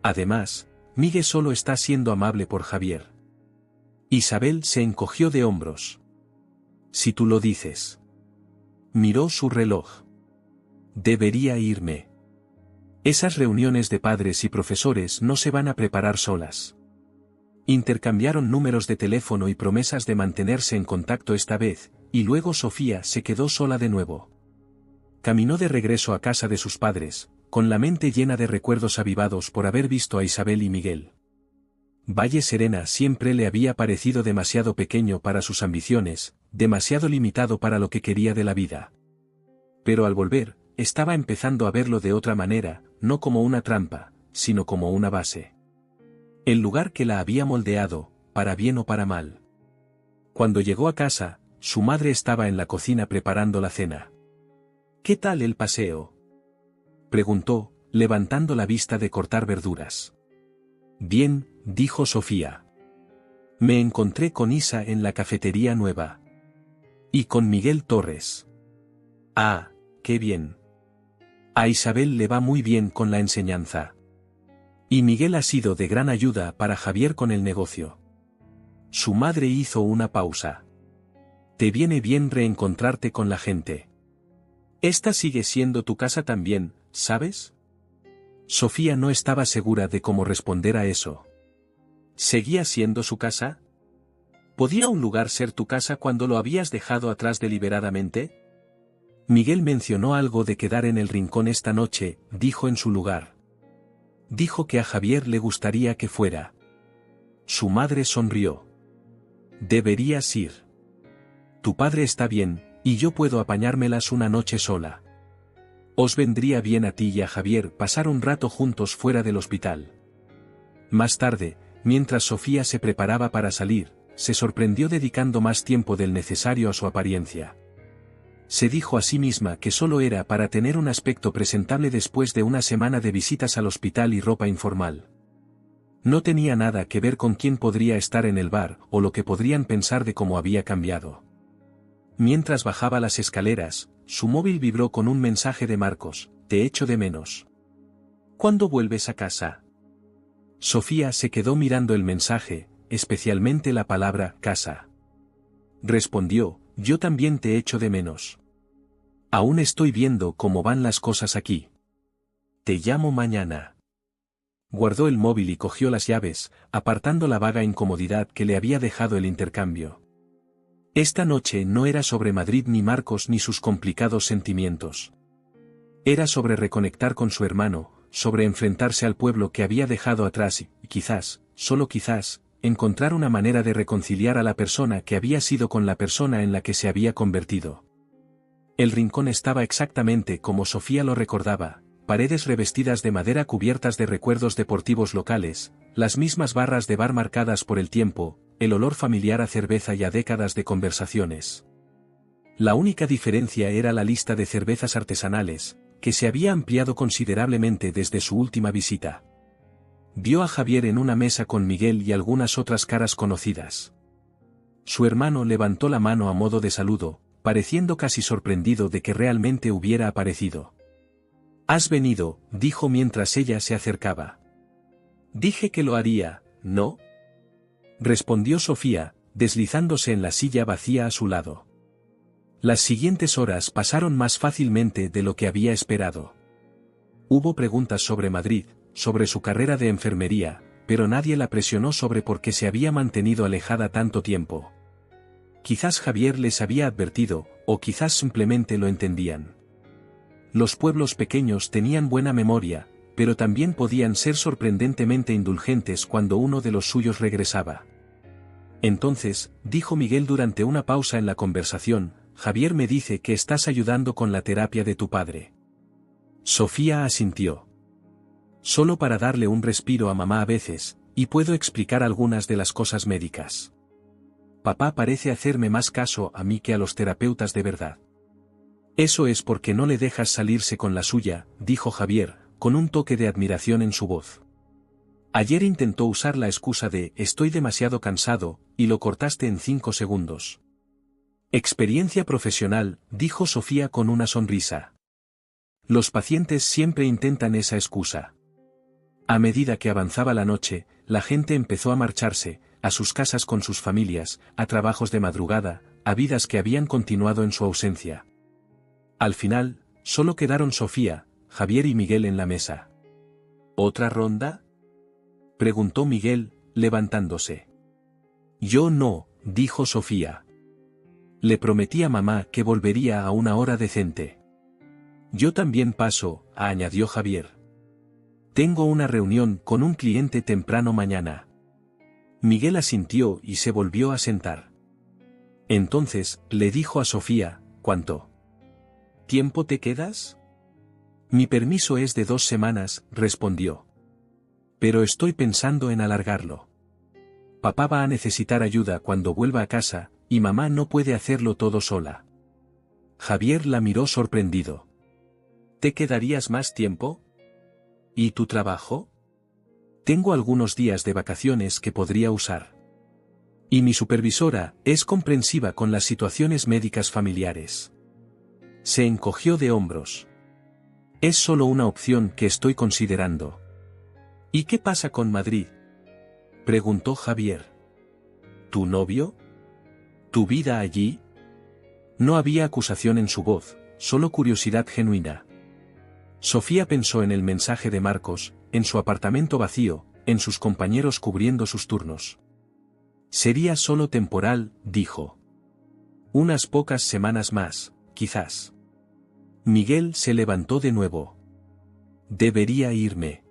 Además, Miguel solo está siendo amable por Javier. Isabel se encogió de hombros. Si tú lo dices. Miró su reloj. Debería irme. Esas reuniones de padres y profesores no se van a preparar solas. Intercambiaron números de teléfono y promesas de mantenerse en contacto esta vez, y luego Sofía se quedó sola de nuevo. Caminó de regreso a casa de sus padres, con la mente llena de recuerdos avivados por haber visto a Isabel y Miguel. Valle Serena siempre le había parecido demasiado pequeño para sus ambiciones, demasiado limitado para lo que quería de la vida. Pero al volver, estaba empezando a verlo de otra manera, no como una trampa, sino como una base. El lugar que la había moldeado, para bien o para mal. Cuando llegó a casa, su madre estaba en la cocina preparando la cena. ¿Qué tal el paseo?, preguntó, levantando la vista de cortar verduras. Bien, dijo Sofía. Me encontré con Isa en la cafetería nueva. Y con Miguel Torres. Ah, qué bien. A Isabel le va muy bien con la enseñanza. Y Miguel ha sido de gran ayuda para Javier con el negocio. Su madre hizo una pausa. Te viene bien reencontrarte con la gente. Esta sigue siendo tu casa también, ¿sabes? Sofía no estaba segura de cómo responder a eso. ¿Seguía siendo su casa? ¿Podía un lugar ser tu casa cuando lo habías dejado atrás deliberadamente? Miguel mencionó algo de quedar en el rincón esta noche, dijo en su lugar. Dijo que a Javier le gustaría que fuera. Su madre sonrió. Deberías ir. Tu padre está bien, y yo puedo apañármelas una noche sola. Os vendría bien a ti y a Javier pasar un rato juntos fuera del hospital. Más tarde, mientras Sofía se preparaba para salir, se sorprendió dedicando más tiempo del necesario a su apariencia. Se dijo a sí misma que solo era para tener un aspecto presentable después de una semana de visitas al hospital y ropa informal. No tenía nada que ver con quién podría estar en el bar o lo que podrían pensar de cómo había cambiado. Mientras bajaba las escaleras, su móvil vibró con un mensaje de Marcos: te echo de menos. ¿Cuándo vuelves a casa? Sofía se quedó mirando el mensaje, especialmente la palabra casa. Respondió: yo también te echo de menos. Aún estoy viendo cómo van las cosas aquí. Te llamo mañana. Guardó el móvil y cogió las llaves, apartando la vaga incomodidad que le había dejado el intercambio. Esta noche no era sobre Madrid ni Marcos ni sus complicados sentimientos. Era sobre reconectar con su hermano, sobre enfrentarse al pueblo que había dejado atrás y, quizás, solo quizás, encontrar una manera de reconciliar a la persona que había sido con la persona en la que se había convertido. El rincón estaba exactamente como Sofía lo recordaba, paredes revestidas de madera cubiertas de recuerdos deportivos locales, las mismas barras de bar marcadas por el tiempo, el olor familiar a cerveza y a décadas de conversaciones. La única diferencia era la lista de cervezas artesanales, que se había ampliado considerablemente desde su última visita. Vio a Javier en una mesa con Miguel y algunas otras caras conocidas. Su hermano levantó la mano a modo de saludo, pareciendo casi sorprendido de que realmente hubiera aparecido. «Has venido», dijo mientras ella se acercaba. «Dije que lo haría, ¿no?», respondió Sofía, deslizándose en la silla vacía a su lado. Las siguientes horas pasaron más fácilmente de lo que había esperado. Hubo preguntas sobre Madrid, sobre su carrera de enfermería, pero nadie la presionó sobre por qué se había mantenido alejada tanto tiempo. Quizás Javier les había advertido, o quizás simplemente lo entendían. Los pueblos pequeños tenían buena memoria, pero también podían ser sorprendentemente indulgentes cuando uno de los suyos regresaba. Entonces, dijo Miguel durante una pausa en la conversación, Javier me dice que estás ayudando con la terapia de tu padre. Sofía asintió. Solo para darle un respiro a mamá a veces, y puedo explicar algunas de las cosas médicas. Papá parece hacerme más caso a mí que a los terapeutas de verdad. Eso es porque no le dejas salirse con la suya, dijo Javier, con un toque de admiración en su voz. Ayer intentó usar la excusa de «estoy demasiado cansado», y lo cortaste en 5 segundos. Experiencia profesional, dijo Sofía con una sonrisa. Los pacientes siempre intentan esa excusa. A medida que avanzaba la noche, la gente empezó a marcharse, a sus casas con sus familias, a trabajos de madrugada, a vidas que habían continuado en su ausencia. Al final, solo quedaron Sofía, Javier y Miguel en la mesa. ¿Otra ronda?, preguntó Miguel, levantándose. Yo no, dijo Sofía. Le prometí a mamá que volvería a una hora decente. Yo también paso, añadió Javier. Tengo una reunión con un cliente temprano mañana. Miguel asintió y se volvió a sentar. Entonces, le dijo a Sofía, ¿cuánto tiempo te quedas? Mi permiso es de 2 semanas, respondió. Pero estoy pensando en alargarlo. Papá va a necesitar ayuda cuando vuelva a casa, y mamá no puede hacerlo todo sola. Javier la miró sorprendido. ¿Te quedarías más tiempo? ¿Y tu trabajo? Tengo algunos días de vacaciones que podría usar. Y mi supervisora es comprensiva con las situaciones médicas familiares. Se encogió de hombros. Es solo una opción que estoy considerando. ¿Y qué pasa con Madrid?, preguntó Javier. ¿Tu novio? ¿Tu vida allí? No había acusación en su voz, solo curiosidad genuina. Sofía pensó en el mensaje de Marcos, en su apartamento vacío, en sus compañeros cubriendo sus turnos. Sería solo temporal, dijo. Unas pocas semanas más, quizás. Miguel se levantó de nuevo. Debería irme.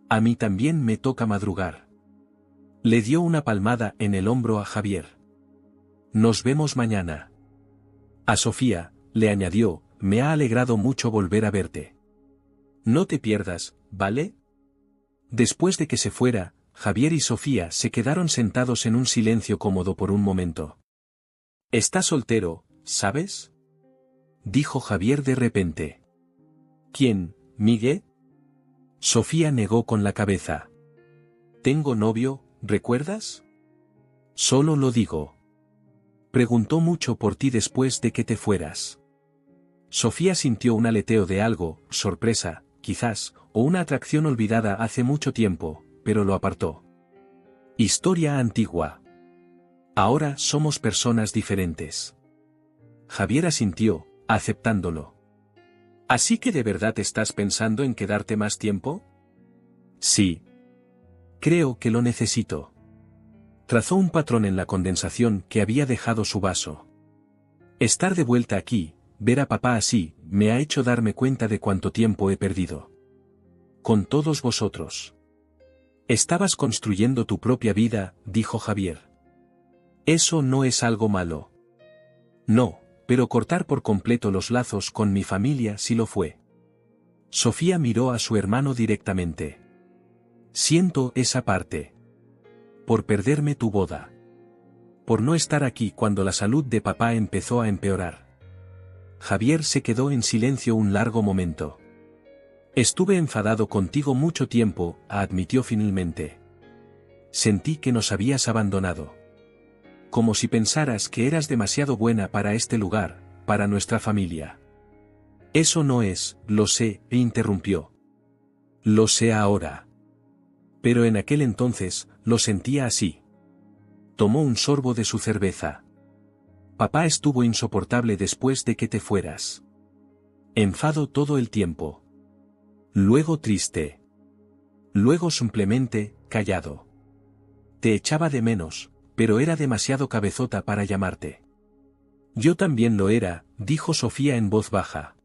A mí también me toca madrugar. Le dio una palmada en el hombro a Javier. Nos vemos mañana. A Sofía, le añadió, me ha alegrado mucho volver a verte. No te pierdas, ¿vale? Después de que se fuera, Javier y Sofía se quedaron sentados en un silencio cómodo por un momento. Está soltero, ¿sabes?, dijo Javier de repente. ¿Quién, Miguel? Sofía negó con la cabeza. Tengo novio, ¿recuerdas? Solo lo digo. Preguntó mucho por ti después de que te fueras. Sofía sintió un aleteo de algo, sorpresa, quizás, o una atracción olvidada hace mucho tiempo, pero lo apartó. Historia antigua. Ahora somos personas diferentes. Javier asintió, aceptándolo. ¿Así que de verdad estás pensando en quedarte más tiempo? Sí. Creo que lo necesito. Trazó un patrón en la condensación que había dejado su vaso. Estar de vuelta aquí, ver a papá así, me ha hecho darme cuenta de cuánto tiempo he perdido. Con todos vosotros. Estabas construyendo tu propia vida, dijo Javier. Eso no es algo malo. No, pero cortar por completo los lazos con mi familia sí lo fue. Sofía miró a su hermano directamente. Siento esa parte. Por perderme tu boda. Por no estar aquí cuando la salud de papá empezó a empeorar. Javier se quedó en silencio un largo momento. Estuve enfadado contigo mucho tiempo, admitió finalmente. Sentí que nos habías abandonado. Como si pensaras que eras demasiado buena para este lugar, para nuestra familia. Eso no es, lo sé, interrumpió. Lo sé ahora. Pero en aquel entonces, lo sentía así. Tomó un sorbo de su cerveza. Papá estuvo insoportable después de que te fueras. Enfado todo el tiempo. Luego triste. Luego simplemente, callado. Te echaba de menos, pero era demasiado cabezota para llamarte. Yo también lo era, dijo Sofía en voz baja.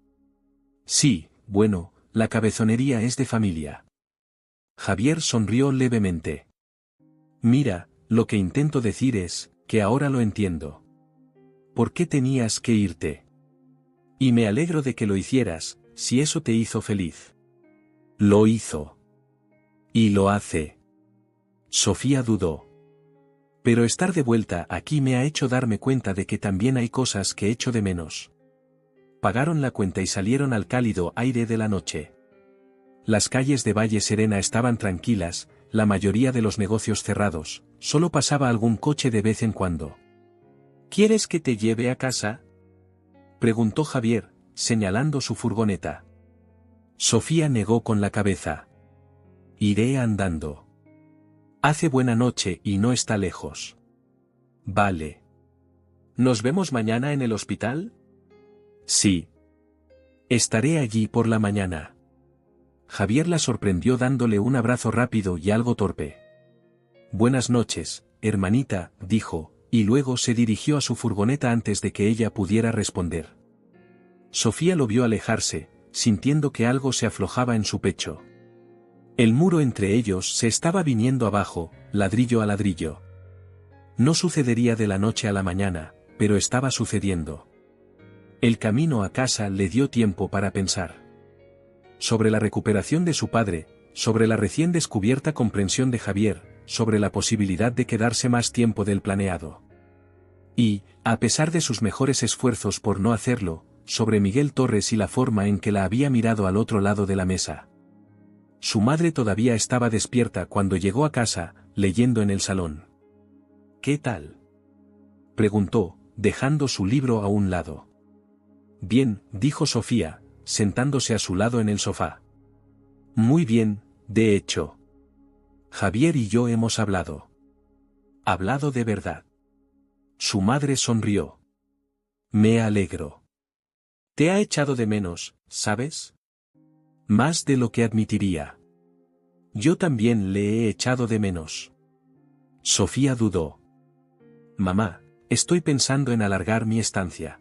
Sí, bueno, la cabezonería es de familia. Javier sonrió levemente. Mira, lo que intento decir es, que ahora lo entiendo. ¿Por qué tenías que irte? Y me alegro de que lo hicieras, si eso te hizo feliz. Lo hizo. Y lo hace. Sofía dudó. Pero estar de vuelta aquí me ha hecho darme cuenta de que también hay cosas que echo de menos. Pagaron la cuenta y salieron al cálido aire de la noche. Las calles de Valle Serena estaban tranquilas, la mayoría de los negocios cerrados, solo pasaba algún coche de vez en cuando. ¿Quieres que te lleve a casa?, preguntó Javier, señalando su furgoneta. Sofía negó con la cabeza. Iré andando. Hace buena noche y no está lejos. Vale. ¿Nos vemos mañana en el hospital? Sí. Estaré allí por la mañana. Javier la sorprendió dándole un abrazo rápido y algo torpe. Buenas noches, hermanita, dijo, y luego se dirigió a su furgoneta antes de que ella pudiera responder. Sofía lo vio alejarse, sintiendo que algo se aflojaba en su pecho. El muro entre ellos se estaba viniendo abajo, ladrillo a ladrillo. No sucedería de la noche a la mañana, pero estaba sucediendo. El camino a casa le dio tiempo para pensar. Sobre la recuperación de su padre, sobre la recién descubierta comprensión de Javier, sobre la posibilidad de quedarse más tiempo del planeado. Y, a pesar de sus mejores esfuerzos por no hacerlo, sobre Miguel Torres y la forma en que la había mirado al otro lado de la mesa. Su madre todavía estaba despierta cuando llegó a casa, leyendo en el salón. ¿Qué tal?, preguntó, dejando su libro a un lado. Bien, dijo Sofía, sentándose a su lado en el sofá. Muy bien, de hecho. Javier y yo hemos hablado. ¿Hablado de verdad? Su madre sonrió. Me alegro. Te ha echado de menos, ¿sabes? Más de lo que admitiría. Yo también le he echado de menos. Sofía dudó. Mamá, estoy pensando en alargar mi estancia.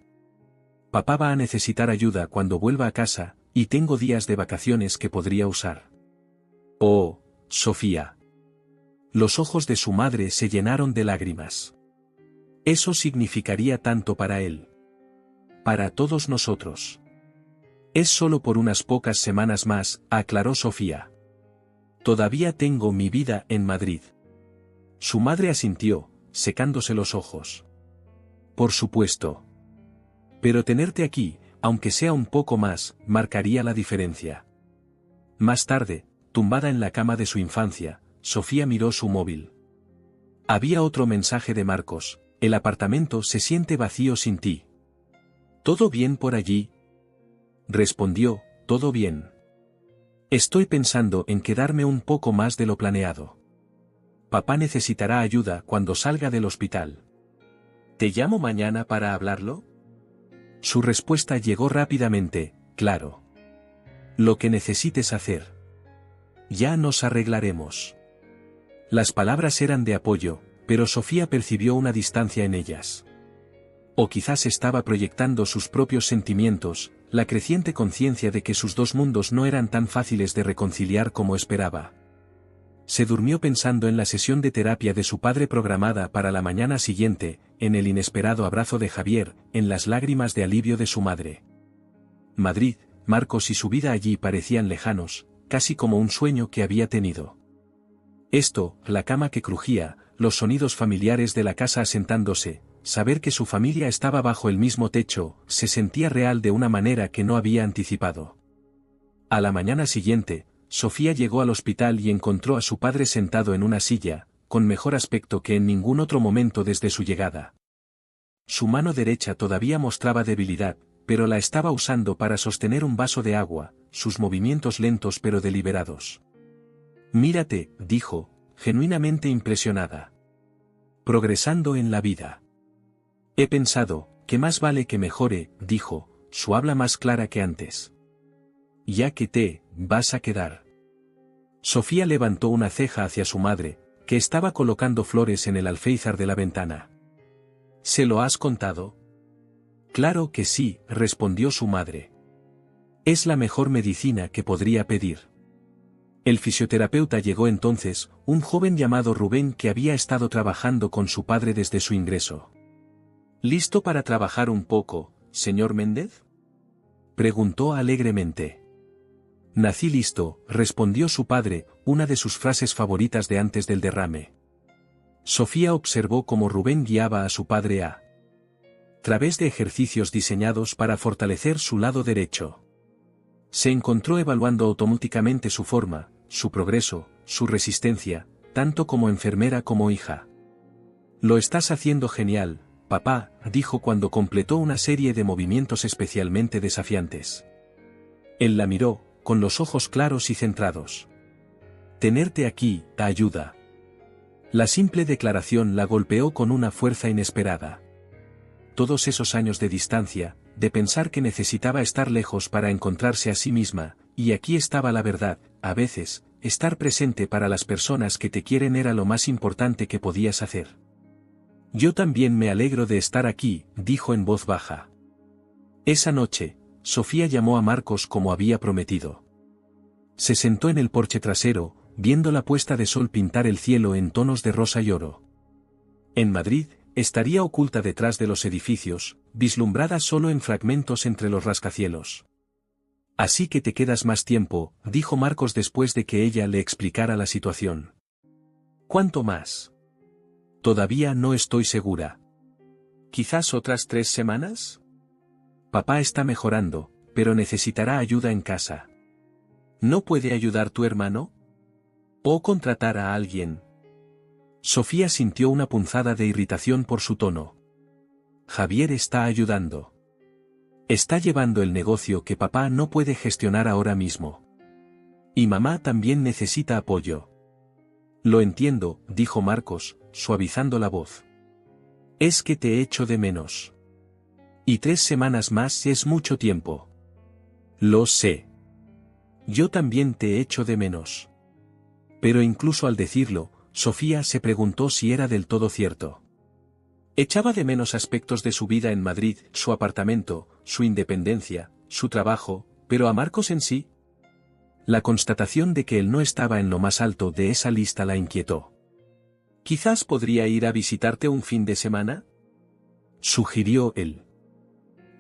Papá va a necesitar ayuda cuando vuelva a casa, y tengo días de vacaciones que podría usar. Oh, Sofía. Los ojos de su madre se llenaron de lágrimas. Eso significaría tanto para él. Para todos nosotros. Es solo por unas pocas semanas más, aclaró Sofía. Todavía tengo mi vida en Madrid. Su madre asintió, secándose los ojos. Por supuesto. Pero tenerte aquí, aunque sea un poco más, marcaría la diferencia. Más tarde, tumbada en la cama de su infancia, Sofía miró su móvil. Había otro mensaje de Marcos: el apartamento se siente vacío sin ti. ¿Todo bien por allí? Respondió, todo bien. Estoy pensando en quedarme un poco más de lo planeado. Papá necesitará ayuda cuando salga del hospital. ¿Te llamo mañana para hablarlo? Su respuesta llegó rápidamente, claro. Lo que necesites hacer. Ya nos arreglaremos. Las palabras eran de apoyo, pero Sofía percibió una distancia en ellas. O quizás estaba proyectando sus propios sentimientos, la creciente conciencia de que sus dos mundos no eran tan fáciles de reconciliar como esperaba. Se durmió pensando en la sesión de terapia de su padre programada para la mañana siguiente, en el inesperado abrazo de Javier, en las lágrimas de alivio de su madre. Madrid, Marcos y su vida allí parecían lejanos, casi como un sueño que había tenido. Esto, la cama que crujía, los sonidos familiares de la casa asentándose, saber que su familia estaba bajo el mismo techo, se sentía real de una manera que no había anticipado. A la mañana siguiente, Sofía llegó al hospital y encontró a su padre sentado en una silla, con mejor aspecto que en ningún otro momento desde su llegada. Su mano derecha todavía mostraba debilidad, pero la estaba usando para sostener un vaso de agua, sus movimientos lentos pero deliberados. «Mírate», dijo, genuinamente impresionada. «Progresando en la vida». «He pensado, que más vale que mejore», dijo, su habla más clara que antes. «Ya que te vas a quedar». Sofía levantó una ceja hacia su madre, que estaba colocando flores en el alféizar de la ventana. «¿Se lo has contado?» «Claro que sí», respondió su madre. «Es la mejor medicina que podría pedir». El fisioterapeuta llegó entonces, un joven llamado Rubén que había estado trabajando con su padre desde su ingreso. «¿Listo para trabajar un poco, señor Méndez?», preguntó alegremente. «Nací listo», respondió su padre, una de sus frases favoritas de antes del derrame. Sofía observó cómo Rubén guiaba a su padre a través de ejercicios diseñados para fortalecer su lado derecho. Se encontró evaluando automáticamente su forma, su progreso, su resistencia, tanto como enfermera como hija. «Lo estás haciendo genial, papá», dijo cuando completó una serie de movimientos especialmente desafiantes. Él la miró, con los ojos claros y centrados. «Tenerte aquí, te ayuda». La simple declaración la golpeó con una fuerza inesperada. Todos esos años de distancia, de pensar que necesitaba estar lejos para encontrarse a sí misma, y aquí estaba la verdad, a veces, estar presente para las personas que te quieren era lo más importante que podías hacer. «Yo también me alegro de estar aquí», dijo en voz baja. Esa noche, Sofía llamó a Marcos como había prometido. Se sentó en el porche trasero, viendo la puesta de sol pintar el cielo en tonos de rosa y oro. En Madrid, estaría oculta detrás de los edificios, vislumbrada solo en fragmentos entre los rascacielos. «Así que te quedas más tiempo», dijo Marcos después de que ella le explicara la situación. «¿Cuánto más?» «Todavía no estoy segura. ¿Quizás otras 3 semanas?» «Papá está mejorando, pero necesitará ayuda en casa». «¿No puede ayudar tu hermano? ¿O contratar a alguien?» Sofía sintió una punzada de irritación por su tono. «Javier está ayudando. Está llevando el negocio que papá no puede gestionar ahora mismo. Y mamá también necesita apoyo». «Lo entiendo», dijo Marcos, suavizando la voz. «Es que te echo de menos. Y 3 semanas más es mucho tiempo». «Lo sé. Yo también te echo de menos». Pero incluso al decirlo, Sofía se preguntó si era del todo cierto. Echaba de menos aspectos de su vida en Madrid, su apartamento, su independencia, su trabajo, pero a Marcos en sí. La constatación de que él no estaba en lo más alto de esa lista la inquietó. «¿Quizás podría ir a visitarte un fin de semana?», sugirió él.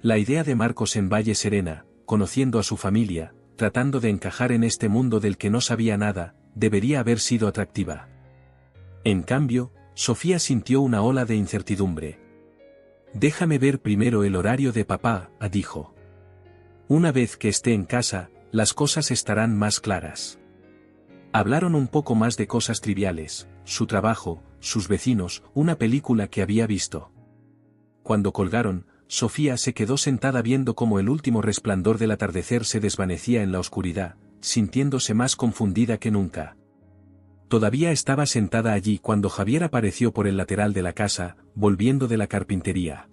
La idea de Marcos en Valle Serena, conociendo a su familia, tratando de encajar en este mundo del que no sabía nada, debería haber sido atractiva. En cambio, Sofía sintió una ola de incertidumbre. «Déjame ver primero el horario de papá», dijo. «Una vez que esté en casa, las cosas estarán más claras». Hablaron un poco más de cosas triviales, su trabajo, sus vecinos, una película que había visto. Cuando colgaron, Sofía se quedó sentada viendo cómo el último resplandor del atardecer se desvanecía en la oscuridad, sintiéndose más confundida que nunca. Todavía estaba sentada allí cuando Javier apareció por el lateral de la casa, volviendo de la carpintería.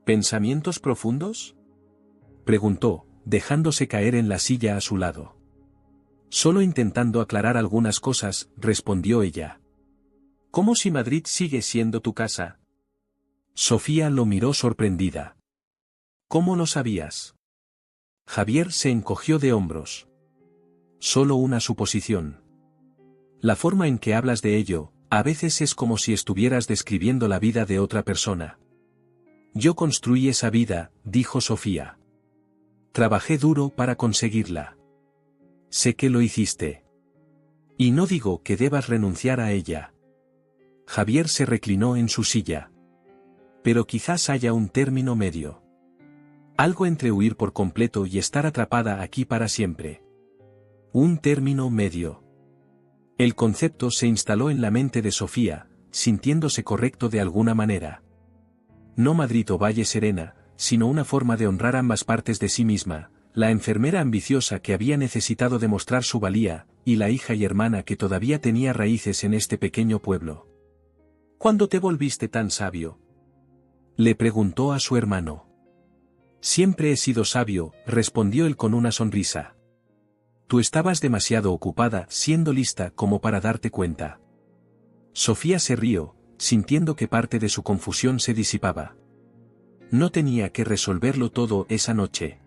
«¿Pensamientos profundos?», preguntó, dejándose caer en la silla a su lado. «Solo intentando aclarar algunas cosas», respondió ella. «¿Cómo si Madrid sigue siendo tu casa?». Sofía lo miró sorprendida. «¿Cómo lo sabías?». Javier se encogió de hombros. «Solo una suposición. La forma en que hablas de ello, a veces es como si estuvieras describiendo la vida de otra persona». «Yo construí esa vida», dijo Sofía. «Trabajé duro para conseguirla. Sé que lo hiciste. Y no digo que debas renunciar a ella». Javier se reclinó en su silla. «Pero quizás haya un término medio. Algo entre huir por completo y estar atrapada aquí para siempre». «Un término medio». El concepto se instaló en la mente de Sofía, sintiéndose correcto de alguna manera. No Madrid o Valle Serena, sino una forma de honrar ambas partes de sí misma, la enfermera ambiciosa que había necesitado demostrar su valía, y la hija y hermana que todavía tenía raíces en este pequeño pueblo. ¿Cuándo te volviste tan sabio?, le preguntó a su hermano. Siempre he sido sabio, respondió él con una sonrisa. Tú estabas demasiado ocupada siendo lista como para darte cuenta. Sofía se rió, sintiendo que parte de su confusión se disipaba. No tenía que resolverlo todo esa noche.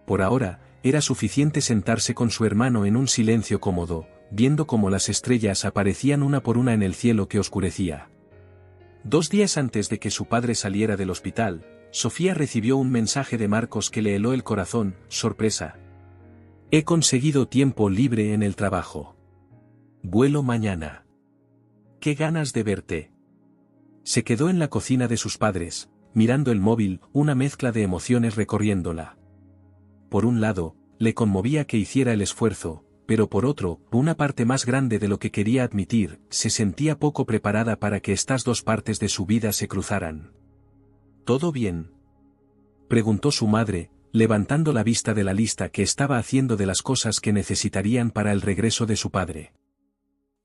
Por ahora, era suficiente sentarse con su hermano en un silencio cómodo, viendo cómo las estrellas aparecían una por una en el cielo que oscurecía. 2 días antes de que su padre saliera del hospital, Sofía recibió un mensaje de Marcos que le heló el corazón. Sorpresa. He conseguido tiempo libre en el trabajo. Vuelo mañana. ¡Qué ganas de verte! Se quedó en la cocina de sus padres, mirando el móvil, una mezcla de emociones recorriéndola. Por un lado, le conmovía que hiciera el esfuerzo, pero por otro, una parte más grande de lo que quería admitir, se sentía poco preparada para que estas dos partes de su vida se cruzaran. ¿Todo bien?, preguntó su madre, levantando la vista de la lista que estaba haciendo de las cosas que necesitarían para el regreso de su padre.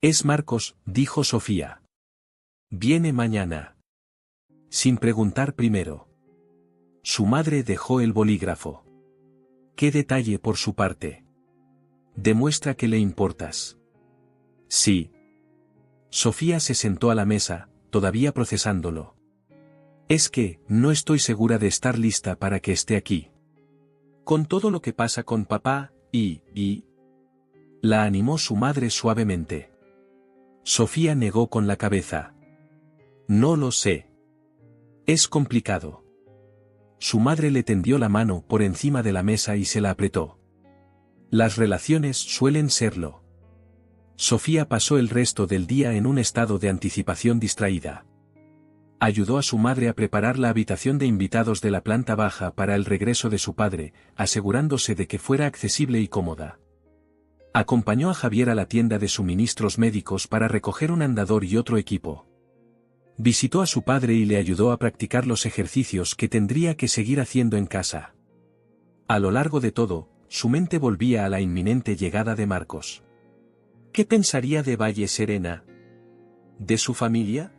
Es Marcos, dijo Sofía. Viene mañana. Sin preguntar primero. Su madre dejó el bolígrafo. Qué detalle por su parte. Demuestra que le importas. Sí. Sofía se sentó a la mesa, todavía procesándolo. Es que, no estoy segura de estar lista para que esté aquí. Con todo lo que pasa con papá, y... La animó su madre suavemente. Sofía negó con la cabeza. No lo sé. Es complicado. Su madre le tendió la mano por encima de la mesa y se la apretó. Las relaciones suelen serlo. Sofía pasó el resto del día en un estado de anticipación distraída. Ayudó a su madre a preparar la habitación de invitados de la planta baja para el regreso de su padre, asegurándose de que fuera accesible y cómoda. Acompañó a Javier a la tienda de suministros médicos para recoger un andador y otro equipo. Visitó a su padre y le ayudó a practicar los ejercicios que tendría que seguir haciendo en casa. A lo largo de todo, su mente volvía a la inminente llegada de Marcos. ¿Qué pensaría de Valle Serena? ¿De su familia?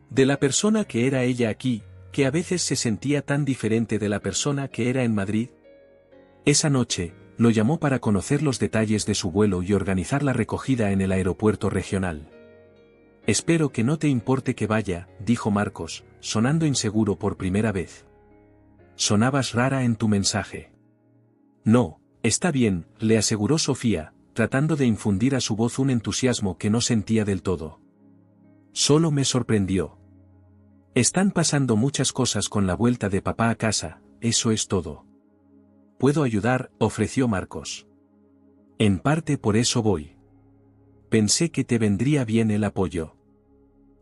De la persona que era ella aquí, que a veces se sentía tan diferente de la persona que era en Madrid. Esa noche, lo llamó para conocer los detalles de su vuelo y organizar la recogida en el aeropuerto regional. Espero que no te importe que vaya, dijo Marcos, sonando inseguro por primera vez. Sonabas rara en tu mensaje. No, está bien, le aseguró Sofía, tratando de infundir a su voz un entusiasmo que no sentía del todo. Solo me sorprendió. Están pasando muchas cosas con la vuelta de papá a casa, eso es todo. Puedo ayudar, ofreció Marcos. En parte por eso voy. Pensé que te vendría bien el apoyo.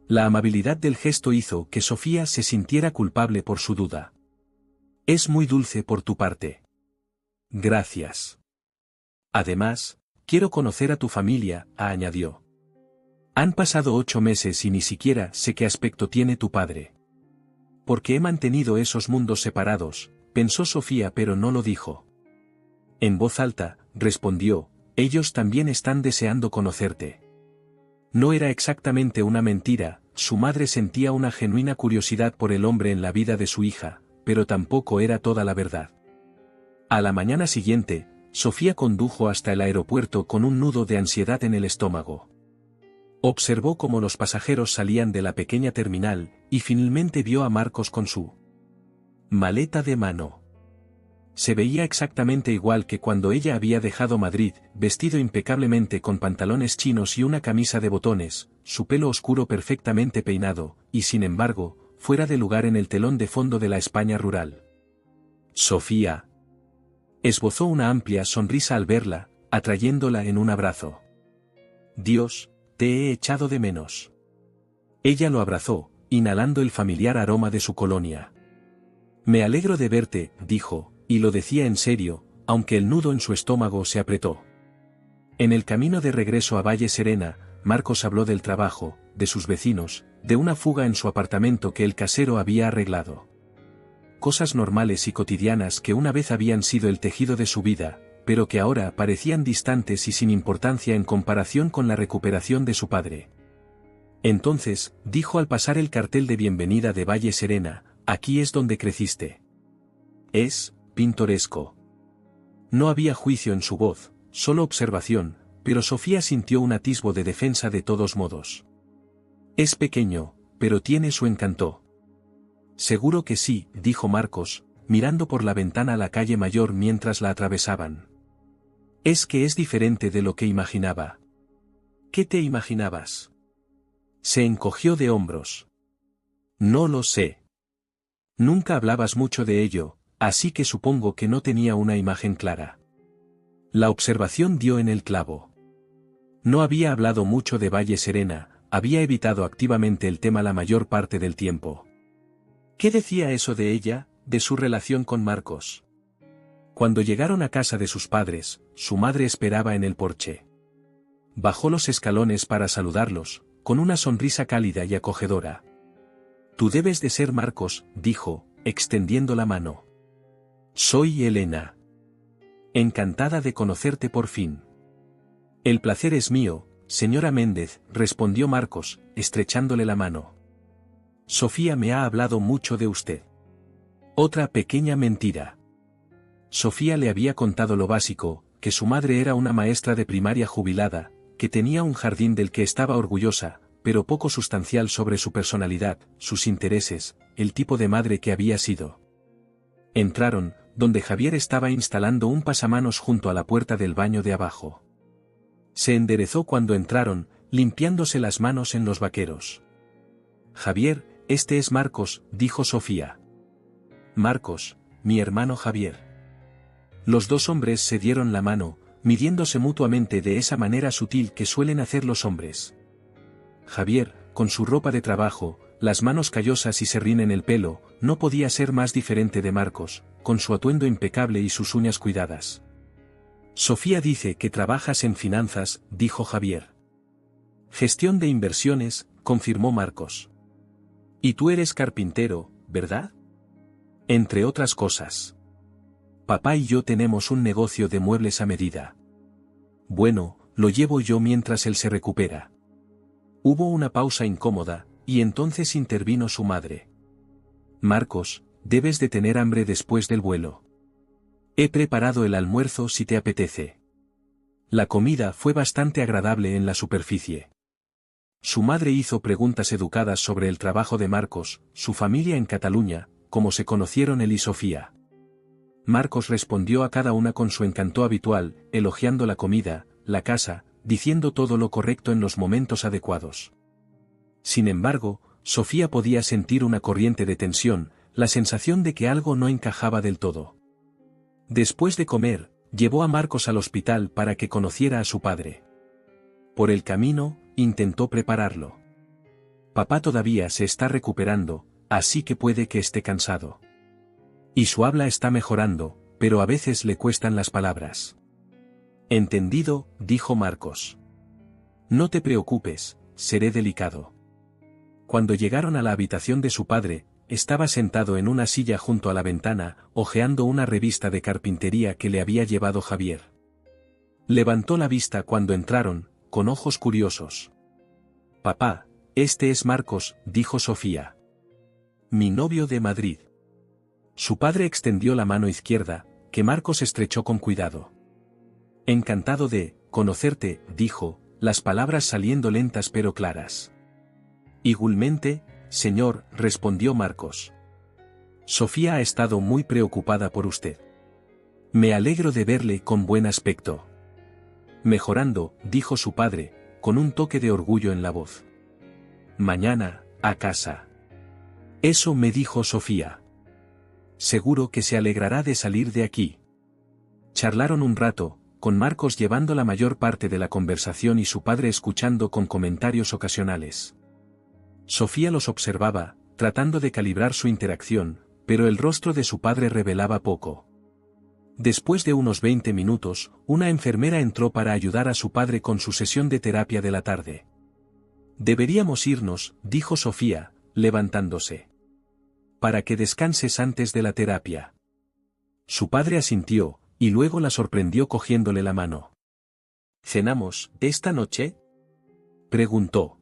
La amabilidad del gesto hizo que Sofía se sintiera culpable por su duda. Es muy dulce por tu parte. Gracias. Además, quiero conocer a tu familia, añadió. Han pasado 8 meses y ni siquiera sé qué aspecto tiene tu padre. Porque he mantenido esos mundos separados, pensó Sofía pero no lo dijo. En voz alta, respondió, ellos también están deseando conocerte. No era exactamente una mentira, su madre sentía una genuina curiosidad por el hombre en la vida de su hija, pero tampoco era toda la verdad. A la mañana siguiente, Sofía condujo hasta el aeropuerto con un nudo de ansiedad en el estómago. Observó cómo los pasajeros salían de la pequeña terminal, y finalmente vio a Marcos con su maleta de mano. Se veía exactamente igual que cuando ella había dejado Madrid, vestido impecablemente con pantalones chinos y una camisa de botones, su pelo oscuro perfectamente peinado, y sin embargo, fuera de lugar en el telón de fondo de la España rural. Sofía esbozó una amplia sonrisa al verla, atrayéndola en un abrazo. Dios, te he echado de menos. Ella lo abrazó, inhalando el familiar aroma de su colonia. Me alegro de verte, dijo, y lo decía en serio, aunque el nudo en su estómago se apretó. En el camino de regreso a Valle Serena, Marcos habló del trabajo, de sus vecinos, de una fuga en su apartamento que el casero había arreglado. Cosas normales y cotidianas que una vez habían sido el tejido de su vida, pero que ahora parecían distantes y sin importancia en comparación con la recuperación de su padre. Entonces, dijo al pasar el cartel de bienvenida de Valle Serena, aquí es donde creciste. Es pintoresco. No había juicio en su voz, solo observación, pero Sofía sintió un atisbo de defensa de todos modos. Es pequeño, pero tiene su encanto. Seguro que sí, dijo Marcos, mirando por la ventana a la calle mayor mientras la atravesaban. Es que es diferente de lo que imaginaba. ¿Qué te imaginabas? Se encogió de hombros. No lo sé. Nunca hablabas mucho de ello, así que supongo que no tenía una imagen clara. La observación dio en el clavo. No había hablado mucho de Valle Serena, había evitado activamente el tema la mayor parte del tiempo. ¿Qué decía eso de ella, de su relación con Marcos? Cuando llegaron a casa de sus padres, su madre esperaba en el porche. Bajó los escalones para saludarlos, con una sonrisa cálida y acogedora. Tú debes de ser Marcos, dijo, extendiendo la mano. Soy Elena. Encantada de conocerte por fin. El placer es mío, señora Méndez, respondió Marcos, estrechándole la mano. Sofía me ha hablado mucho de usted. Otra pequeña mentira. Sofía le había contado lo básico, que su madre era una maestra de primaria jubilada, que tenía un jardín del que estaba orgullosa, pero poco sustancial sobre su personalidad, sus intereses, el tipo de madre que había sido. Entraron, donde Javier estaba instalando un pasamanos junto a la puerta del baño de abajo. Se enderezó cuando entraron, limpiándose las manos en los vaqueros. Javier, este es Marcos, dijo Sofía. Marcos, mi hermano Javier. Los dos hombres se dieron la mano, midiéndose mutuamente de esa manera sutil que suelen hacer los hombres. Javier, con su ropa de trabajo, las manos callosas y serrín en el pelo, no podía ser más diferente de Marcos, con su atuendo impecable y sus uñas cuidadas. Sofía dice que trabajas en finanzas, dijo Javier. Gestión de inversiones, confirmó Marcos. Y tú eres carpintero, ¿verdad? Entre otras cosas. Papá y yo tenemos un negocio de muebles a medida. Bueno, lo llevo yo mientras él se recupera. Hubo una pausa incómoda, y entonces intervino su madre. Marcos, debes de tener hambre después del vuelo. He preparado el almuerzo si te apetece. La comida fue bastante agradable en la superficie. Su madre hizo preguntas educadas sobre el trabajo de Marcos, su familia en Cataluña, cómo se conocieron él y Sofía. Marcos respondió a cada una con su encanto habitual, elogiando la comida, la casa, diciendo todo lo correcto en los momentos adecuados. Sin embargo, Sofía podía sentir una corriente de tensión, la sensación de que algo no encajaba del todo. Después de comer, llevó a Marcos al hospital para que conociera a su padre. Por el camino, intentó prepararlo. Papá todavía se está recuperando, así que puede que esté cansado. Y su habla está mejorando, pero a veces le cuestan las palabras. Entendido, dijo Marcos. No te preocupes, seré delicado. Cuando llegaron a la habitación de su padre, estaba sentado en una silla junto a la ventana, hojeando una revista de carpintería que le había llevado Javier. Levantó la vista cuando entraron, con ojos curiosos. Papá, este es Marcos, dijo Sofía. Mi novio de Madrid. Su padre extendió la mano izquierda, que Marcos estrechó con cuidado. Encantado de conocerte, dijo, las palabras saliendo lentas pero claras. Igualmente, señor, respondió Marcos. Sofía ha estado muy preocupada por usted. Me alegro de verle con buen aspecto. Mejorando, dijo su padre, con un toque de orgullo en la voz. Mañana, a casa. Eso me dijo Sofía. Seguro que se alegrará de salir de aquí. Charlaron un rato, con Marcos llevando la mayor parte de la conversación y su padre escuchando con comentarios ocasionales. Sofía los observaba, tratando de calibrar su interacción, pero el rostro de su padre revelaba poco. Después de unos 20 minutos, una enfermera entró para ayudar a su padre con su sesión de terapia de la tarde. Deberíamos irnos, dijo Sofía, levantándose. Para que descanses antes de la terapia. Su padre asintió, y luego la sorprendió cogiéndole la mano. ¿Cenamos esta noche?, preguntó.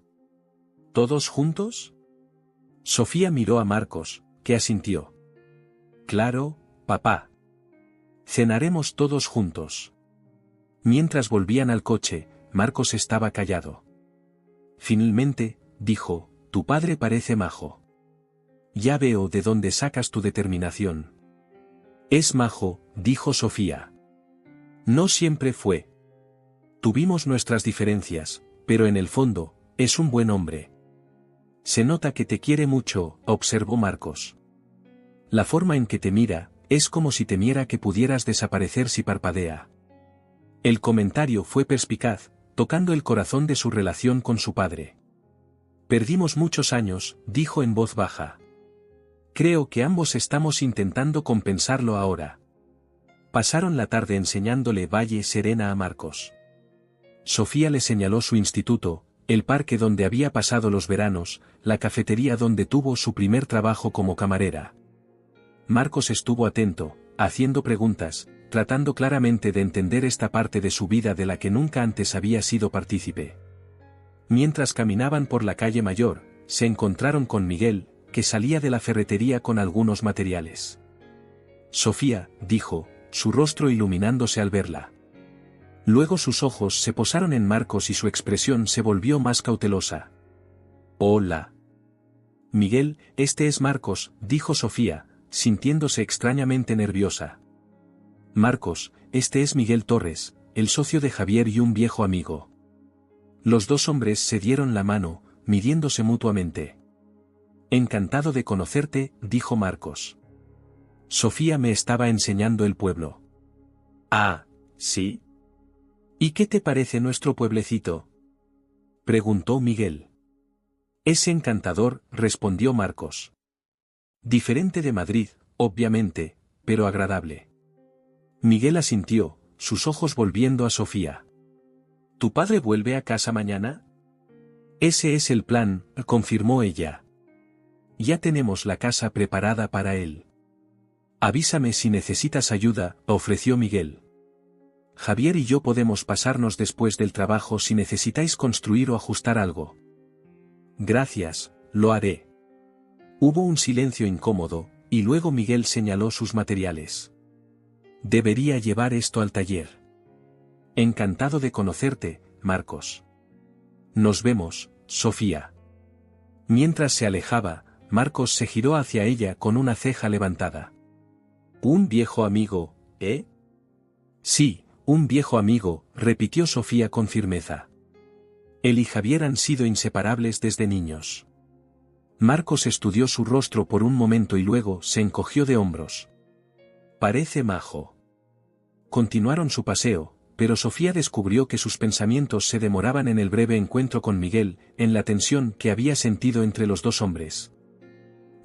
¿Todos juntos? Sofía miró a Marcos, que asintió. Claro, papá. Cenaremos todos juntos. Mientras volvían al coche, Marcos estaba callado. Finalmente, dijo, tu padre parece majo. Ya veo de dónde sacas tu determinación. Es majo, dijo Sofía. No siempre fue. Tuvimos nuestras diferencias, pero en el fondo, es un buen hombre. Se nota que te quiere mucho, observó Marcos. La forma en que te mira, es como si temiera que pudieras desaparecer si parpadea. El comentario fue perspicaz, tocando el corazón de su relación con su padre. Perdimos muchos años, dijo en voz baja. Creo que ambos estamos intentando compensarlo ahora. Pasaron la tarde enseñándole Valle Serena a Marcos. Sofía le señaló su instituto, el parque donde había pasado los veranos, la cafetería donde tuvo su primer trabajo como camarera. Marcos estuvo atento, haciendo preguntas, tratando claramente de entender esta parte de su vida de la que nunca antes había sido partícipe. Mientras caminaban por la calle Mayor, se encontraron con Miguel, que salía de la ferretería con algunos materiales. Sofía, dijo, su rostro iluminándose al verla. Luego sus ojos se posaron en Marcos y su expresión se volvió más cautelosa. Hola. Miguel, este es Marcos, dijo Sofía, sintiéndose extrañamente nerviosa. Marcos, este es Miguel Torres, el socio de Javier y un viejo amigo. Los dos hombres se dieron la mano, midiéndose mutuamente. Encantado de conocerte, dijo Marcos. Sofía me estaba enseñando el pueblo. Ah, ¿sí? ¿Y qué te parece nuestro pueblecito?, preguntó Miguel. Es encantador, respondió Marcos. Diferente de Madrid, obviamente, pero agradable. Miguel asintió, sus ojos volviendo a Sofía. ¿Tu padre vuelve a casa mañana? Ese es el plan, confirmó ella. Ya tenemos la casa preparada para él. Avísame si necesitas ayuda, ofreció Miguel. Javier y yo podemos pasarnos después del trabajo si necesitáis construir o ajustar algo. Gracias, lo haré. Hubo un silencio incómodo, y luego Miguel señaló sus materiales. Debería llevar esto al taller. Encantado de conocerte, Marcos. Nos vemos, Sofía. Mientras se alejaba, Marcos se giró hacia ella con una ceja levantada. ¿Un viejo amigo, eh? Sí, un viejo amigo, repitió Sofía con firmeza. Él y Javier han sido inseparables desde niños. Marcos estudió su rostro por un momento y luego se encogió de hombros. Parece majo. Continuaron su paseo, pero Sofía descubrió que sus pensamientos se demoraban en el breve encuentro con Miguel, en la tensión que había sentido entre los dos hombres.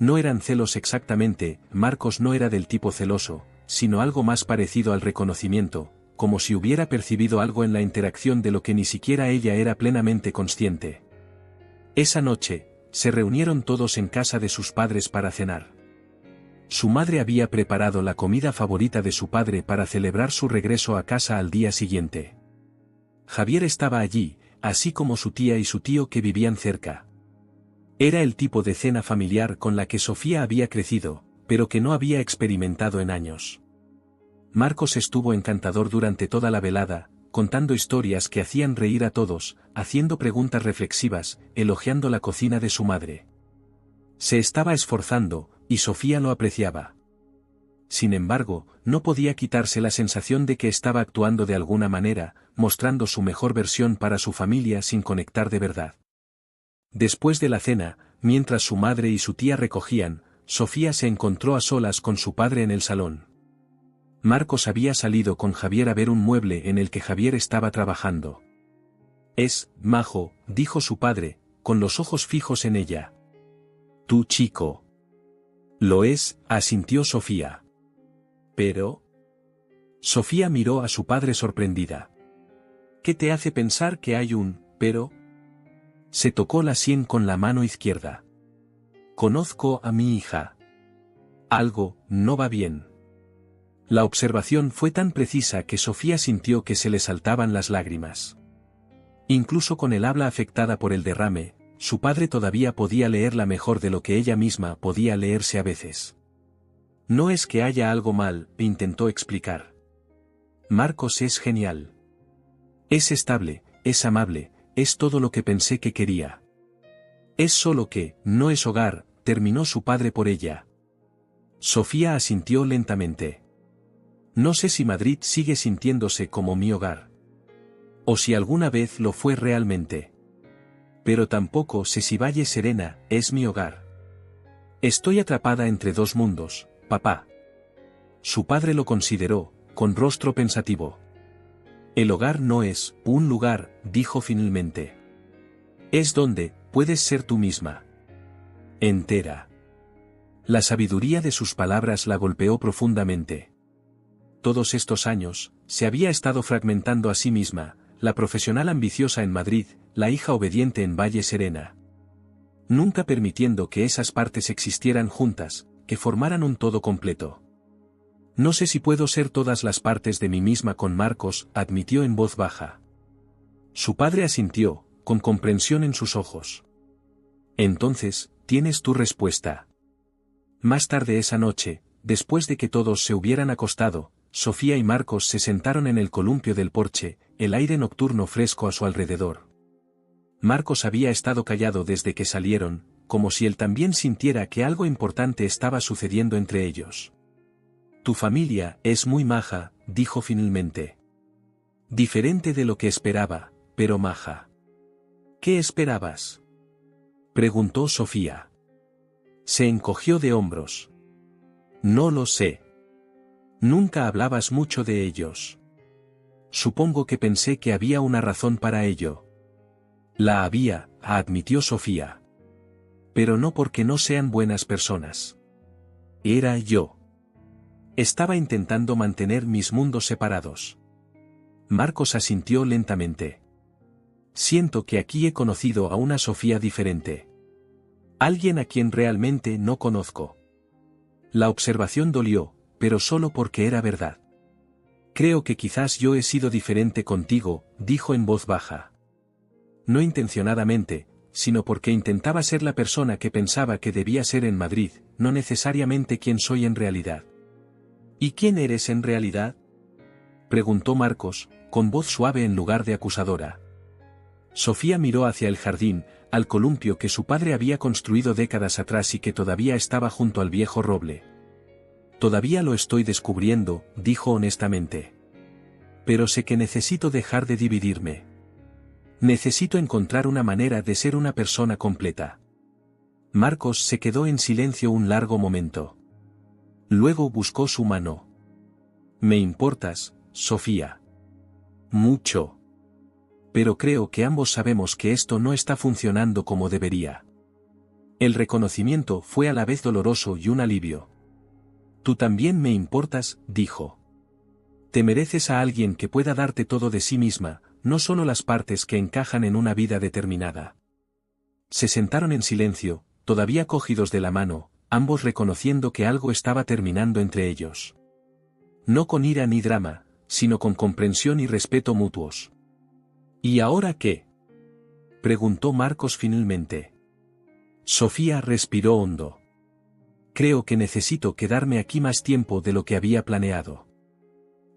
No eran celos exactamente, Marcos no era del tipo celoso, sino algo más parecido al reconocimiento, como si hubiera percibido algo en la interacción de lo que ni siquiera ella era plenamente consciente. Esa noche, se reunieron todos en casa de sus padres para cenar. Su madre había preparado la comida favorita de su padre para celebrar su regreso a casa al día siguiente. Javier estaba allí, así como su tía y su tío que vivían cerca. Era el tipo de cena familiar con la que Sofía había crecido, pero que no había experimentado en años. Marcos estuvo encantador durante toda la velada, contando historias que hacían reír a todos, haciendo preguntas reflexivas, elogiando la cocina de su madre. Se estaba esforzando, y Sofía lo apreciaba. Sin embargo, no podía quitarse la sensación de que estaba actuando de alguna manera, mostrando su mejor versión para su familia sin conectar de verdad. Después de la cena, mientras su madre y su tía recogían, Sofía se encontró a solas con su padre en el salón. Marcos había salido con Javier a ver un mueble en el que Javier estaba trabajando. Es majo, dijo su padre, con los ojos fijos en ella. Tu chico. Lo es, asintió Sofía. Pero... Sofía miró a su padre sorprendida. ¿Qué te hace pensar que hay un pero? Se tocó la sien con la mano izquierda. Conozco a mi hija. Algo no va bien. La observación fue tan precisa que Sofía sintió que se le saltaban las lágrimas. Incluso con el habla afectada por el derrame, su padre todavía podía leerla mejor de lo que ella misma podía leerse a veces. No es que haya algo mal, intentó explicar. Marcos es genial. Es estable, es amable, es todo lo que pensé que quería. Es solo que, no es hogar, terminó su padre por ella. Sofía asintió lentamente. No sé si Madrid sigue sintiéndose como mi hogar. O si alguna vez lo fue realmente. Pero tampoco sé si Valle Serena es mi hogar. Estoy atrapada entre dos mundos, papá. Su padre lo consideró, con rostro pensativo. El hogar no es un lugar, dijo finalmente. Es donde puedes ser tú misma. Entera. La sabiduría de sus palabras la golpeó profundamente. Todos estos años, se había estado fragmentando a sí misma, la profesional ambiciosa en Madrid, la hija obediente en Valle Serena. Nunca permitiendo que esas partes existieran juntas, que formaran un todo completo. No sé si puedo ser todas las partes de mí misma con Marcos, admitió en voz baja. Su padre asintió, con comprensión en sus ojos. Entonces, tienes tu respuesta. Más tarde esa noche, después de que todos se hubieran acostado, Sofía y Marcos se sentaron en el columpio del porche, el aire nocturno fresco a su alrededor. Marcos había estado callado desde que salieron, como si él también sintiera que algo importante estaba sucediendo entre ellos. Tu familia es muy maja, dijo finalmente. Diferente de lo que esperaba, pero maja. ¿Qué esperabas? Preguntó Sofía. Se encogió de hombros. No lo sé. Nunca hablabas mucho de ellos. Supongo que pensé que había una razón para ello. La había, admitió Sofía. Pero no porque no sean buenas personas. Era yo. Estaba intentando mantener mis mundos separados. Marcos asintió lentamente. Siento que aquí he conocido a una Sofía diferente. Alguien a quien realmente no conozco. La observación dolió, pero solo porque era verdad. Creo que quizás yo he sido diferente contigo, dijo en voz baja. No intencionadamente, sino porque intentaba ser la persona que pensaba que debía ser en Madrid, no necesariamente quien soy en realidad. ¿Y quién eres en realidad? Preguntó Marcos, con voz suave en lugar de acusadora. Sofía miró hacia el jardín, al columpio que su padre había construido décadas atrás y que todavía estaba junto al viejo roble. Todavía lo estoy descubriendo, dijo honestamente. Pero sé que necesito dejar de dividirme. Necesito encontrar una manera de ser una persona completa. Marcos se quedó en silencio un largo momento. Luego buscó su mano. Me importas, Sofía. Mucho. Pero creo que ambos sabemos que esto no está funcionando como debería. El reconocimiento fue a la vez doloroso y un alivio. Tú también me importas, dijo. Te mereces a alguien que pueda darte todo de sí misma, no solo las partes que encajan en una vida determinada. Se sentaron en silencio, todavía cogidos de la mano, ambos reconociendo que algo estaba terminando entre ellos. No con ira ni drama, sino con comprensión y respeto mutuos. ¿Y ahora qué? Preguntó Marcos finalmente. Sofía respiró hondo. Creo que necesito quedarme aquí más tiempo de lo que había planeado.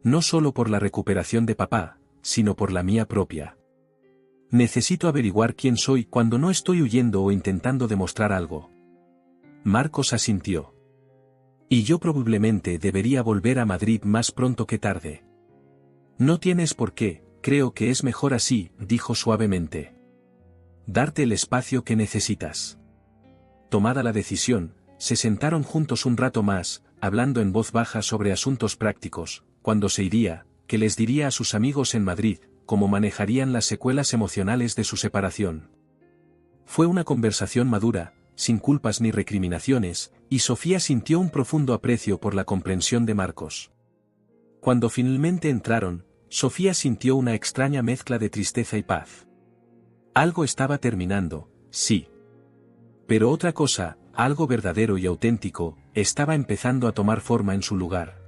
No solo por la recuperación de papá, sino por la mía propia. Necesito averiguar quién soy cuando no estoy huyendo o intentando demostrar algo. Marcos asintió. Y yo probablemente debería volver a Madrid más pronto que tarde. No tienes por qué, creo que es mejor así, dijo suavemente. Darte el espacio que necesitas. Tomada la decisión, se sentaron juntos un rato más, hablando en voz baja sobre asuntos prácticos, cuándo se iría, qué les diría a sus amigos en Madrid, cómo manejarían las secuelas emocionales de su separación. Fue una conversación madura, sin culpas ni recriminaciones, y Sofía sintió un profundo aprecio por la comprensión de Marcos. Cuando finalmente entraron, Sofía sintió una extraña mezcla de tristeza y paz. Algo estaba terminando, sí. Pero otra cosa, algo verdadero y auténtico, estaba empezando a tomar forma en su lugar.